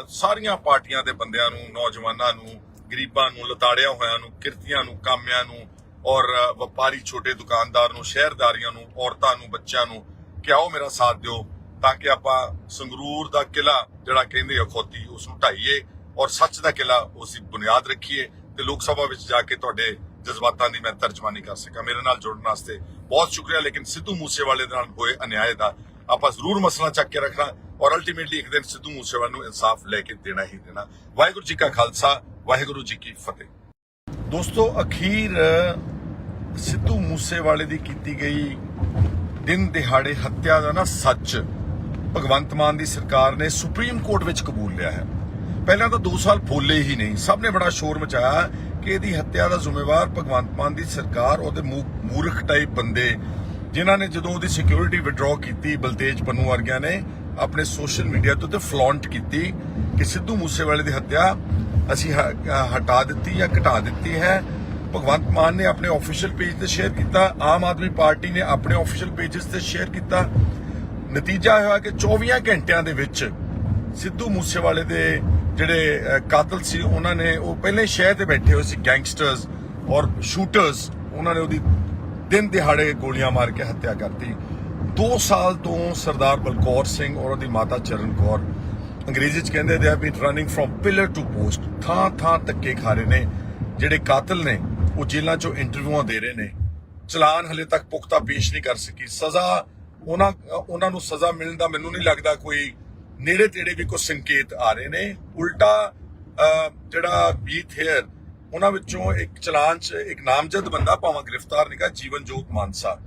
ਸਾਰੀਆਂ ਪਾਰਟੀਆਂ ਦੇ ਬੰਦਿਆਂ ਨੂੰ, ਨੌਜਵਾਨਾਂ ਨੂੰ, ਗਰੀਬਾਂ ਨੂੰ, ਲਤਾੜਿਆਂ ਹੋਇਆਂ ਨੂੰ, ਕਿਰਤੀਆਂ ਨੂੰ, ਕਾਮਿਆਂ ਨੂੰ, ਔਰ ਵਪਾਰੀ ਛੋਟੇ ਦੁਕਾਨਦਾਰ ਨੂੰ, ਸ਼ਹਿਰਦਾਰੀਆਂ ਨੂੰ, ਔਰਤਾਂ ਨੂੰ, ਬੱਚਿਆਂ ਨੂੰ ਕਿ ਆਓ ਮੇਰਾ ਸਾਥ ਦਿਓ ਤਾਂ ਕਿ ਆਪਾਂ ਸੰਗਰੂਰ ਦਾ ਕਿਲਾ ਜਿਹੜਾ ਕਹਿੰਦੇ ਅਖੌਤੀ ਉਸ ਨੂੰ ਢਾਈਏ ਔਰ ਸੱਚ ਦਾ ਕਿਲਾ ਉਸ ਦੀ ਬੁਨਿਆਦ ਰੱਖੀਏ ਤੇ ਲੋਕ ਸਭਾ ਵਿੱਚ ਜਾ ਕੇ ਤੁਹਾਡੇ ਜਜ਼ਬਾਤਾਂ ਦੀ ਮੈਂ ਤਰਜਮਾਨੀ ਕਰ ਸਕਾਂ। ਮੇਰੇ ਨਾਲ ਜੁੜਨ ਵਾਸਤੇ ਬਹੁਤ ਸ਼ੁਕਰੀਆ। ਲੇਕਿਨ ਸਿੱਧੂ ਮੂਸੇਵਾਲੇ ਦੇ ਨਾਲ ਹੋਏ ਅਨਿਆਏ ਦਾ ਆਪਾਂ ਜ਼ਰੂਰ ਮਸਲਾ ਚੱਕ ਕੇ ਰੱਖਣਾ ਔਰ ਅਲਟੀਮੇਟਲੀ ਇੱਕ ਦਿਨ ਸਿੱਧੂ ਮੂਸੇਵਾਲੇ ਨੂੰ ਇਨਸਾਫ ਲੈ ਕੇ ਦੇਣਾ ਹੀ ਦੇਣਾ। ਵਾਹਿਗੁਰੂ ਜੀ ਕਾ ਖਾਲਸਾ, ਵਾਹਿਗੁਰੂ ਜੀ ਕੀ ਫਤਿਹ। ਦੋਸਤੋ, ਅਖੀਰ ਸਿੱਧੂ ਮੂਸੇਵਾਲੇ ਦੀ ਕੀਤੀ ਗਈ ਦਿਨ ਦਿਹਾੜੇ ਹੱਤਿਆ ਦਾ ਸੱਚ ਭਗਵੰਤ ਮਾਨ ਦੀ ਸਰਕਾਰ ਨੇ ਸੁਪਰੀਮ ਕੋਰਟ ਵਿੱਚ ਕਬੂਲ ਲਿਆ ਹੈ। ਪਹਿਲਾਂ ਤਾਂ 2 ਸਾਲ ਬੋਲੇ ਹੀ ਨਹੀਂ, ਸਭ ਨੇ ਬੜਾ ਸ਼ੋਰ ਮਚਾਇਆ ਕਿ ਇਹਦੀ ਹੱਤਿਆ ਦਾ ਜ਼ਿੰਮੇਵਾਰ ਭਗਵੰਤ ਮਾਨ ਦੀ ਸਰਕਾਰ, ਉਹਦੇ ਮੂਰਖ ਟਾਈਪ ਬੰਦੇ ਜਿਨ੍ਹਾਂ ਨੇ ਜਦੋਂ ਉਹਦੀ ਸਿਕਿਉਰਿਟੀ ਵਿਡਰਾਅ ਕੀਤੀ, ਬਲਤੇਜ ਪੰਨੂ ਵਰਗਿਆਂ ਨੇ ਆਪਣੇ ਸੋਸ਼ਲ ਮੀਡੀਆ ਤੇ ਫਲੌਂਟ ਕੀਤੀ ਕਿ ਸਿੱਧੂ ਮੂਸੇਵਾਲੇ ਦੀ ਹੱਤਿਆ ਅਸੀਂ ਹਟਾ ਦਿੱਤੀ ਜਾਂ ਘਟਾ ਦਿੱਤੀ ਹੈ। ਭਗਵੰਤ ਮਾਨ ਨੇ ਆਪਣੇ ਆਫੀਸ਼ੀਅਲ ਪੇਜ ਤੇ ਸ਼ੇਅਰ ਕੀਤਾ, ਆਮ ਆਦਮੀ ਪਾਰਟੀ ਨੇ ਆਪਣੇ ਆਫੀਸ਼ੀਅਲ ਪੇजेस ਤੇ ਸ਼ੇਅਰ ਕੀਤਾ। ਨਤੀਜਾ ਹੋਇਆ ਕਿ 24 ਘੰਟਿਆਂ ਦੇ ਵਿੱਚ ਸਿੱਧੂ ਮੂਸੇਵਾਲੇ ਦੇ ਜਿਹੜੇ ਕਾਤਲ ਸੀ ਉਹਨਾਂ ਨੇ, ਉਹ ਪਹਿਲੇ ਸ਼ਹਿਰ ਤੇ ਬੈਠੇ ਹੋਏ ਸੀ ਗੈਂਗਸਟਰਸ ਔਰ ਸ਼ੂਟਰਸ, ਉਹਨਾਂ ਨੇ ਉਹਦੀ ਦਿਨ ਦਿਹਾੜੇ ਗੋਲੀਆਂ ਮਾਰ ਕੇ ਹੱਤਿਆ ਕਰਤੀ। 2 ਸਾਲ ਤੋਂ ਸਰਦਾਰ ਬਲਕੌਰ ਸਿੰਘ ਔਰ ਉਹਦੀ ਮਾਤਾ ਚਰਨ ਕੌਰ, ਅੰਗਰੇਜ਼ੀ ਚ ਕਹਿੰਦੇ ਦੇ have been running from pillar to post, ਥਾਂ ਧੱਕੇ ਖਾ ਰਹੇ ਨੇ। ਜਿਹੜੇ ਕਾਤਲ ਨੇ ਉਹ ਜੇਲ੍ਹਾਂ ਚੋਂ ਇੰਟਰਵਿਊਆਂ ਦੇ ਰਹੇ ਨੇ, ਚਲਾਨ ਹਲੇ ਤੱਕ ਪੁਖਤਾ ਪੇਸ਼ ਨਹੀਂ ਕਰ ਸਕੀ। ਸਜ਼ਾ ਉਹਨਾਂ ਨੂੰ ਸਜ਼ਾ ਮਿਲਣ ਦਾ ਮੈਨੂੰ ਨਹੀਂ ਲੱਗਦਾ ਕੋਈ ਨੇੜੇ ਤੇੜੇ ਵੀ ਕੋਈ ਸੰਕੇਤ ਆ ਰਹੇ ਨੇ। ਉਲਟਾ ਜਿਹੜਾ ਬੀਥ ਹੇਅਰ ਉਹਨਾਂ ਵਿੱਚੋਂ ਇੱਕ ਚਲਾਨ 'ਚ ਇੱਕ ਨਾਮਜ਼ਦ ਬੰਦਾ ਭਾਵੇਂ ਗ੍ਰਿਫਤਾਰ ਨਿਕਾ ਜੀਵਨਜੋਤ ਮਾਨਸਾ,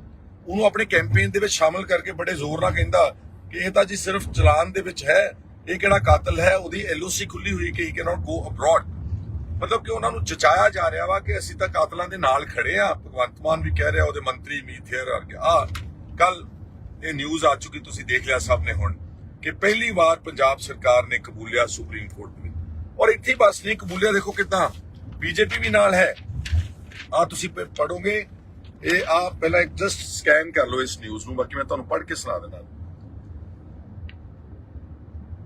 ਉਹਨੂੰ ਆਪਣੇ ਕੈਂਪੇਨ ਦੇ ਵਿੱਚ ਸ਼ਾਮਲ ਕਰਕੇ ਬੜੇ ਜ਼ੋਰ ਨਾਲ ਕਹਿੰਦਾ ਕਿ ਇਹ ਤਾਂ ਜੀ ਸਿਰਫ ਚਲਾਨ ਦੇ ਵਿੱਚ ਹੈ, ਇਹ ਕਿਹੜਾ ਕਾਤਲ ਹੈ, ਉਹਦੀ LOC ਖੁੱਲੀ ਹੋਈ ਕਿ ਹੀ ਕੈਨੋਟ ਗੋ ਅਬਰੋਡ। ਮਤਲਬ ਕਿ ਉਹਨਾਂ ਨੂੰ ਜਚਾਇਆ ਜਾ ਰਿਹਾ ਵਾ ਕਿ ਅਸੀਂ ਤਾਂ ਕਾਤਲਾਂ ਦੇ ਨਾਲ ਖੜੇ ਆ। ਭਗਵੰਤ ਮਾਨ ਵੀ ਕਹਿ ਰਿਹਾ, ਉਹਦੇ ਮੰਤਰੀ ਮੀਤ ਹੇਅਰ ਆ ਕੱਲ ਇਹ ਨਿਊਜ਼ ਆ ਚੁੱਕੀ, ਤੁਸੀਂ ਦੇਖ ਲਿਆ ਸਭ ਨੇ ਹੁਣ, ਕਿ ਪਹਿਲੀ ਵਾਰ ਪੰਜਾਬ ਸਰਕਾਰ ਨੇ ਕਬੂਲਿਆ ਸੁਪਰੀਮ ਕੋਰਟ ਨੂੰ। ਔਰ ਇੱਥੇ ਬਸ ਨਹੀਂ ਕਬੂਲਿਆ, ਦੇਖੋ ਕਿਦਾਂ ਬੀਜੇਪੀ ਵੀ ਨਾਲ ਹੈ। ਆ ਤੁਸੀਂ ਪੜੋਗੇ ਇਹ, ਆ ਪਹਿਲਾਂ ਜਸਟ ਸਕੈਨ ਕਰ ਲਓ ਇਸ ਨਿਊਜ਼ ਨੂੰ, ਬਾਕੀ ਮੈਂ ਤੁਹਾਨੂੰ ਪੜ੍ਹ ਕੇ ਸੁਣਾ ਦਿੰਦਾ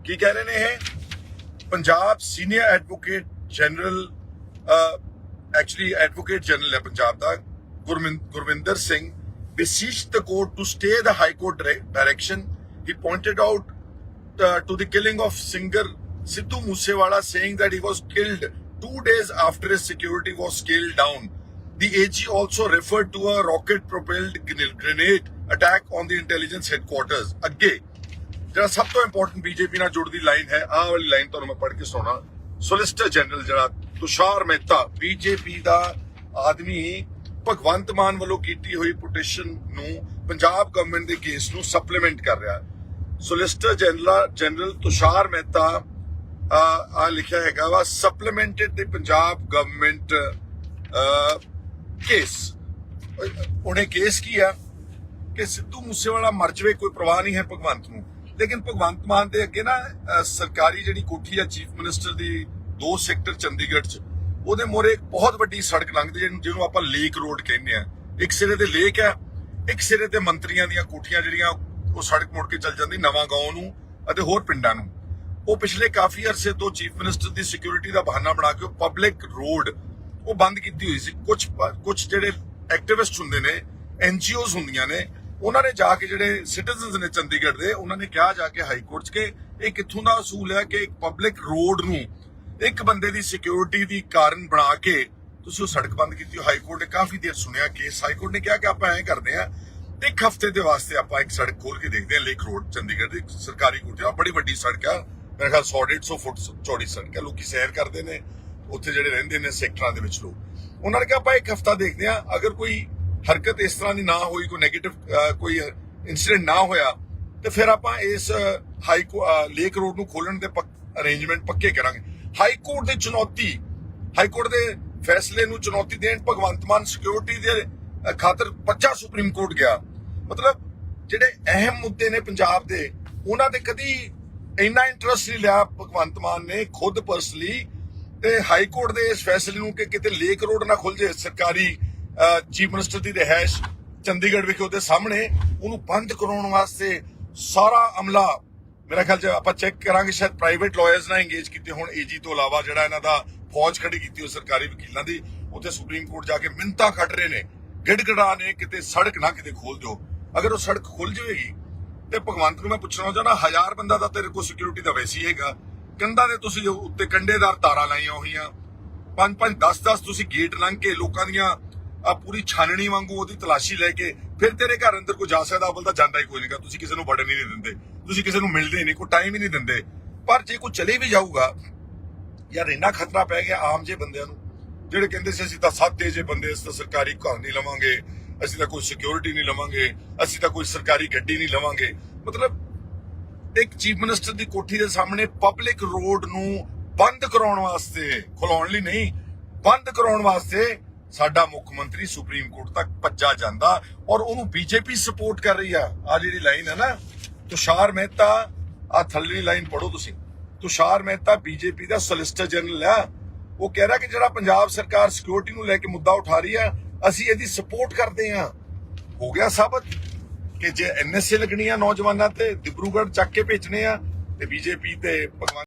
ਕੀ ਕਹਿ ਰਹੇ ਨੇ ਇਹ। Punjab senior advocate general, actually advocate general ਹੈ ਪੰਜਾਬ ਦਾ, Gurvinder Singh, beseeched the court to stay the High Court direction. He pointed out to the killing of singer Sidhu Moosewala, saying that he was killed 2 days after his security was scaled down. The AG also referred to a rocket-propelled grenade attack on the intelligence headquarters. ਅੱਗੇ ਜਿਹੜਾ ਸਭ ਤੋਂ important BJP ਨਾਲ ਜੁੜਦੀ line ਹੈ, ਆਹ ਵਾਲੀ line ਤੁਹਾਨੂੰ ਮੈਂ ਪੜ੍ਹ ਕੇ ਸੁਣਾ। ਸੋਲਿਸਿਟਰ ਜਨਰਲ ਜਿਹੜਾ ਤੁਸ਼ਾਰ ਮਹਿਤਾ, ਬੀਜੇਪੀ ਦਾ ਆਦਮੀ, ਭਗਵੰਤ ਮਾਨ ਵੱਲੋਂ ਕੀਤੀ ਹੋਈ ਪਟੀਸ਼ਨ ਨੂੰ ਪੰਜਾਬ ਗਵਰਨਮੈਂਟ ਦੇ ਕੇਸ ਨੂੰ ਸਪਲੀਮੈਂਟ ਕਰ ਰਿਹਾ। ਸੋਲਿਸਿਟਰ ਜਨਰਲ ਤੁਸ਼ਾਰ ਮਹਿਤਾ ਆ ਲਿਖਿਆ ਹੈਗਾ ਵਾ, ਸਪਲੀਮੈਂਟਡ ਦੀ ਪੰਜਾਬ ਗਵਰਨਮੈਂਟ ਕੇਸ। ਉਹਨੇ ਕੇਸ ਕੀ ਆ ਕਿ ਸਿੱਧੂ ਮੂਸੇਵਾਲਾ ਮਰ ਜਾਵੇ, ਕੋਈ ਪਰਵਾਹ ਨਹੀਂ ਹੈ ਭਗਵੰਤ ਨੂੰ। ਲੇਕਿਨ ਭਗਵੰਤ ਮਾਨ ਦੇ ਅੱਗੇ ਨਾ ਸਰਕਾਰੀ ਜਿਹੜੀ ਕੋਠੀ ਆ ਚੀਫ ਮਿਨਿਸਟਰ ਦੀ 2 ਸੈਕਟਰ ਚੰਡੀਗੜ੍ਹ 'ਚ, ਉਹਦੇ ਮੋਰੇ ਇੱਕ ਬਹੁਤ ਵੱਡੀ ਸੜਕ ਲੰਘਦੀ ਜਿਹਨੂੰ ਆਪਾਂ ਲੇਕ ਰੋਡ ਕਹਿੰਦੇ ਆ। ਇੱਕ ਸਿਰੇ ਤੇ ਲੇਕ ਆ, ਇੱਕ ਸਿਰੇ ਤੇ ਮੰਤਰੀਆਂ ਦੀਆਂ ਕੋਠੀਆਂ ਜਿਹੜੀਆਂ ਉਹ ਸੜਕ ਮੁੜ ਕੇ ਚੱਲ ਜਾਂਦੀ ਨਵਾਂ ਗਾਉਂ ਨੂੰ ਅਤੇ ਹੋਰ ਪਿੰਡਾਂ ਨੂੰ। ਉਹ ਪਿਛਲੇ ਕਾਫੀ ਅਰਸੇ ਤੋਂ ਚੀਫ ਮਿਨਿਸਟਰ ਦੀ ਸਿਕਿਉਰਿਟੀ ਦਾ ਬਹਾਨਾ ਬਣਾ ਕੇ ਉਹ ਪਬਲਿਕ ਰੋਡ ਉਹ ਬੰਦ ਕੀਤੀ ਹੋਈ ਸੀ। ਕੁਝ ਜਿਹੜੇ ਐਕਟਿਵਿਸਟ ਹੁੰਦੇ ਨੇ, NGOs ਹੁੰਦੀਆਂ ਨੇ, ਉਹਨਾਂ ਨੇ ਜਾ ਕੇ, ਜਿਹੜੇ ਸਿਟੀਜ਼ਨਸ ਨੇ ਚੰਡੀਗੜ੍ਹ ਦੇ, ਉਹਨਾਂ ਨੇ ਕਿਹਾ ਜਾ ਕੇ ਹਾਈ ਕੋਰਟ 'ਚ ਕਿ ਇਹ ਕਿੱਥੋਂ ਦਾ ਅਸੂਲ ਹੈ ਕਿ ਇੱਕ ਪਬਲਿਕ ਰੋਡ ਨੂੰ ਇੱਕ ਬੰਦੇ ਦੀ ਸਿਕਿਉਰਿਟੀ ਦੀ ਕਾਰਨ ਬਣਾ ਕੇ ਤੁਸੀਂ ਉਹ ਸੜਕ ਬੰਦ ਕੀਤੀ। ਹਾਈ ਕੋਰਟ ਨੇ ਕਾਫੀ ਦੇਰ ਸੁਣਿਆ ਕੇਸ। ਹਾਈ ਕੋਰਟ ਨੇ ਕਿਹਾ ਕਿ ਆਪਾਂ ਐਂ ਕਰਦੇ ਆ, 1 ਹਫ਼ਤੇ ਦੇ ਵਾਸਤੇ ਆਪਾਂ ਇੱਕ ਸੜਕ ਖੋਲ ਕੇ ਦੇਖਦੇ ਆ, ਲੇਕ ਰੋਡ ਚੰਡੀਗੜ੍ਹ ਦੀ ਸਰਕਾਰੀ ਕੋਠੀ ਆ, ਬੜੀ ਵੱਡੀ ਸੜਕ ਆ, ਮੇਰੇ ਖਿਆਲ 100-150 ਫੁੱਟ ਚੌੜੀ ਸੜਕ ਹੈ, ਲੋਕੀ ਸੈਰ ਕਰਦੇ ਨੇ ਉੱਥੇ ਜਿਹੜੇ ਰਹਿੰਦੇ ਨੇ ਸੈਕਟਰਾਂ ਦੇ ਵਿੱਚ ਲੋਕ। ਉਹਨਾਂ ਨੇ ਕਿਹਾ ਆਪਾਂ 1 ਹਫ਼ਤਾ ਦੇਖਦੇ ਆ, ਅਗਰ ਕੋਈ ਹਰਕਤ ਇਸ ਤਰ੍ਹਾਂ ਦੀ ਨਾ ਹੋਈ, ਕੋਈ ਨੈਗੇਟਿਵ ਕੋਈ ਇਨਸੀਡੈਂਟ ਨਾ ਹੋਇਆ, ਤੇ ਫਿਰ ਆਪਾਂ ਇਸ ਲੇਕ ਰੋਡ ਨੂੰ ਖੋਲਣ ਦੇ ਅਰੇਂਜਮੈਂਟ ਪੱਕੇ ਕਰਾਂਗੇ। ਹਾਈ ਕੋਰਟ ਦੀ ਚੁਣੌਤੀ, ਹਾਈ ਕੋਰਟ ਦੇ ਫੈਸਲੇ ਨੂੰ ਚੁਣੌਤੀ ਦੇਣ ਭਗਵੰਤ ਮਾਨ ਸਿਕਿਉਰਿਟੀ ਦੇ ਖਾਤਰ ਭੱਜਾ ਸੁਪਰੀਮ ਕੋਰਟ ਗਿਆ। ਮਤਲਬ ਜਿਹੜੇ ਅਹਿਮ ਮੁੱਦੇ ਨੇ ਪੰਜਾਬ ਦੇ, ਉਹਨਾਂ ਤੇ ਕਦੀ ਇੰਨਾ ਇੰਟਰਸਟ ਨਹੀਂ ਲਿਆ ਭਗਵੰਤ ਮਾਨ ਨੇ ਖੁਦ ਪਰਸਨਲੀ, ਤੇ ਹਾਈ ਕੋਰਟ ਦੇ ਇਸ ਫੈਸਲੇ ਨੂੰ ਕਿ ਕਿਤੇ ਲੇਕ ਰੋਡ ਨਾ ਖੁੱਲ ਜੇ, ਸਰਕਾਰੀ ਚੀਫ ਮਿਨਿਸਟਰ ਦੀ ਰਿਹਾਇਸ਼ ਚੰਡੀਗੜ੍ਹ ਵਿਖੇ ਉਹਦੇ ਸਾਹਮਣੇ, ਉਹਨੂੰ ਬੰਦ ਕਰਾਉਣ ਵਾਸਤੇ ਸਾਰਾ ਅਮਲਾ, ਮੇਰਾ ਖਿਆਲ 'ਚ ਆਪਾਂ ਚੈੱਕ ਕਰਾਂਗੇ, ਸ਼ਾਇਦ ਪ੍ਰਾਈਵੇਟ ਲਾਇਰਸ ਨਾਲ ਇੰਗੇਜ ਕੀਤੇ ਹੁਣ AG ਤੋਂ ਇਲਾਵਾ, ਜਿਹੜਾ ਇਹਨਾਂ ਦਾ ਫੌਜ ਖੜੀ ਕੀਤੀ ਉਹ ਸਰਕਾਰੀ ਵਕੀਲਾਂ ਦੀ, ਉੱਥੇ ਸੁਪਰੀਮ ਕੋਰਟ ਜਾ ਕੇ ਮਿੰਨਤਾਂ ਕੱਢ ਰਹੇ ਨੇ, ਗਿੜਗੜਾ ਨੇ, ਕਿਤੇ ਸੜਕ ਨਾ ਕਿਤੇ ਖੋਲ ਦਿਓ। ਅਗਰ ਉਹ ਸੜਕ ਖੁੱਲ ਜਾਵੇਗੀ ਤੇ ਭਗਵੰਤ ਨੂੰ ਮੈਂ ਪੁੱਛਣਾ ਚਾਹੁੰਦਾ, 1000 ਬੰਦਾ ਤਾਂ ਤੇਰੇ ਕੋਲ ਸਿਕਿਉਰਿਟੀ ਦਾ ਵੈਸੇ ਹੀ ਹੈਗਾ, ਕੰਧਾਂ ਦੇ ਤੁਸੀਂ ਉੱਤੇ ਕੰਡੇਦਾਰ ਤਾਰਾਂ ਲਾਈਆਂ ਹੋਈਆਂ, 5-5 10-10 ਤੁਸੀਂ ਗੇਟ ਲੰਘ ਕੇ ਲੋਕਾਂ ਦੀਆਂ ਪੂਰੀ ਛਾਨਣੀ ਵਾਂਗੂ ਉਹਦੀ ਤਲਾਸ਼ੀ ਲੈ ਕੇ ਫਿਰ ਤੇਰੇ ਘਰ ਅੰਦਰ ਕੋਈ ਜਾ ਸਕਦਾ, ਅਵਲ ਤਾਂ ਜਾਂਦਾ ਹੀ ਕੋਈ ਨਹੀਂਗਾ, ਤੁਸੀਂ ਕਿਸੇ ਨੂੰ ਵੜਨ ਹੀ ਨਹੀਂ ਦਿੰਦੇ, ਤੁਸੀਂ ਕਿਸੇ ਨੂੰ ਮਿਲਦੇ ਹੀ ਨਹੀਂ, ਕੋਈ ਟਾਈਮ ਹੀ ਨਹੀਂ ਦਿੰਦੇ। ਪਰ ਜੇ ਕੋਈ ਚਲੇ ਵੀ ਜਾਊਗਾ, ਯਾਰ ਇੰਨਾ ਖਤਰਾ ਪੈ ਗਿਆ ਆਮ ਜੇ ਬੰਦਿਆਂ ਨੂੰ, ਜਿਹੜੇ ਕਹਿੰਦੇ ਸੀ ਅਸੀਂ ਤਾਂ ਸਾਦੇ ਜੇ ਬੰਦੇ, ਅਸੀਂ ਤਾਂ ਸਰਕਾਰੀ ਘਰ ਨਹੀਂ ਲਵਾਂਗੇ, ਅਸੀਂ ਤਾਂ ਕੋਈ ਸਿਕਿਉਰਿਟੀ ਨਹੀਂ ਲਵਾਂਗੇ, ਅਸੀਂ ਤਾਂ ਕੋਈ ਸਰਕਾਰੀ ਗੱਡੀ ਨਹੀਂ ਲਵਾਂਗੇ। ਮਤਲਬ ਇੱਕ ਚੀਫ ਮਿਨਿਸਟਰ ਦੀ ਕੋਠੀ ਦੇ ਸਾਹਮਣੇ ਪਬਲਿਕ ਰੋਡ ਨੂੰ ਬੰਦ ਕਰਾਉਣ ਵਾਸਤੇ, ਖੁਲਾਉਣ ਲਈ ਨਹੀਂ, ਬੰਦ ਕਰਾਉਣ ਵਾਸਤੇ ਸਾਡਾ ਮੁੱਖ ਮੰਤਰੀ ਸੁਪਰੀਮ ਕੋਰਟ ਤੱਕ ਭੱਜਾ ਜਾਂਦਾ, ਔਰ ਉਹਨੂੰ ਬੀਜੇਪੀ ਸਪੋਰਟ ਕਰ ਰਹੀ ਆ। ਆ ਜਿਹੜੀ ਲਾਈਨ ਹੈ ਨਾ, ਤੁਸ਼ਾਰ ਮਹਿਤਾ, ਆ ਥੱਲੇ ਲਾਈਨ ਪੜੋ ਤੁਸੀਂ, ਤੁਸ਼ਾਰ ਮਹਿਤਾ ਬੀਜੇਪੀ ਦਾ ਸੋਲਿਸਿਟਰ ਜਨਰਲ ਆ, ਉਹ ਕਹਿ ਰਿਹਾ ਕਿ ਜਿਹੜਾ ਪੰਜਾਬ ਸਰਕਾਰ ਸਿਕਿਉਰਿਟੀ ਨੂੰ ਲੈ ਕੇ ਮੁੱਦਾ ਉਠਾ ਰਹੀ ਆ, ਅਸੀਂ ਇਹਦੀ ਸਪੋਰਟ ਕਰਦੇ ਆ। ਹੋ ਗਿਆ ਸਾਬਤ ਕਿ ਜੇ NSA ਲੱਗਣੀ ਆ ਨੌਜਵਾਨਾਂ ਤੇ, ਡਿਬਰੂਗੜ੍ਹ ਚੱਕ ਕੇ ਭੇਜਣੇ ਆ, ਤੇ ਬੀਜੇਪੀ ਤੇ ਭਗਵਾਨ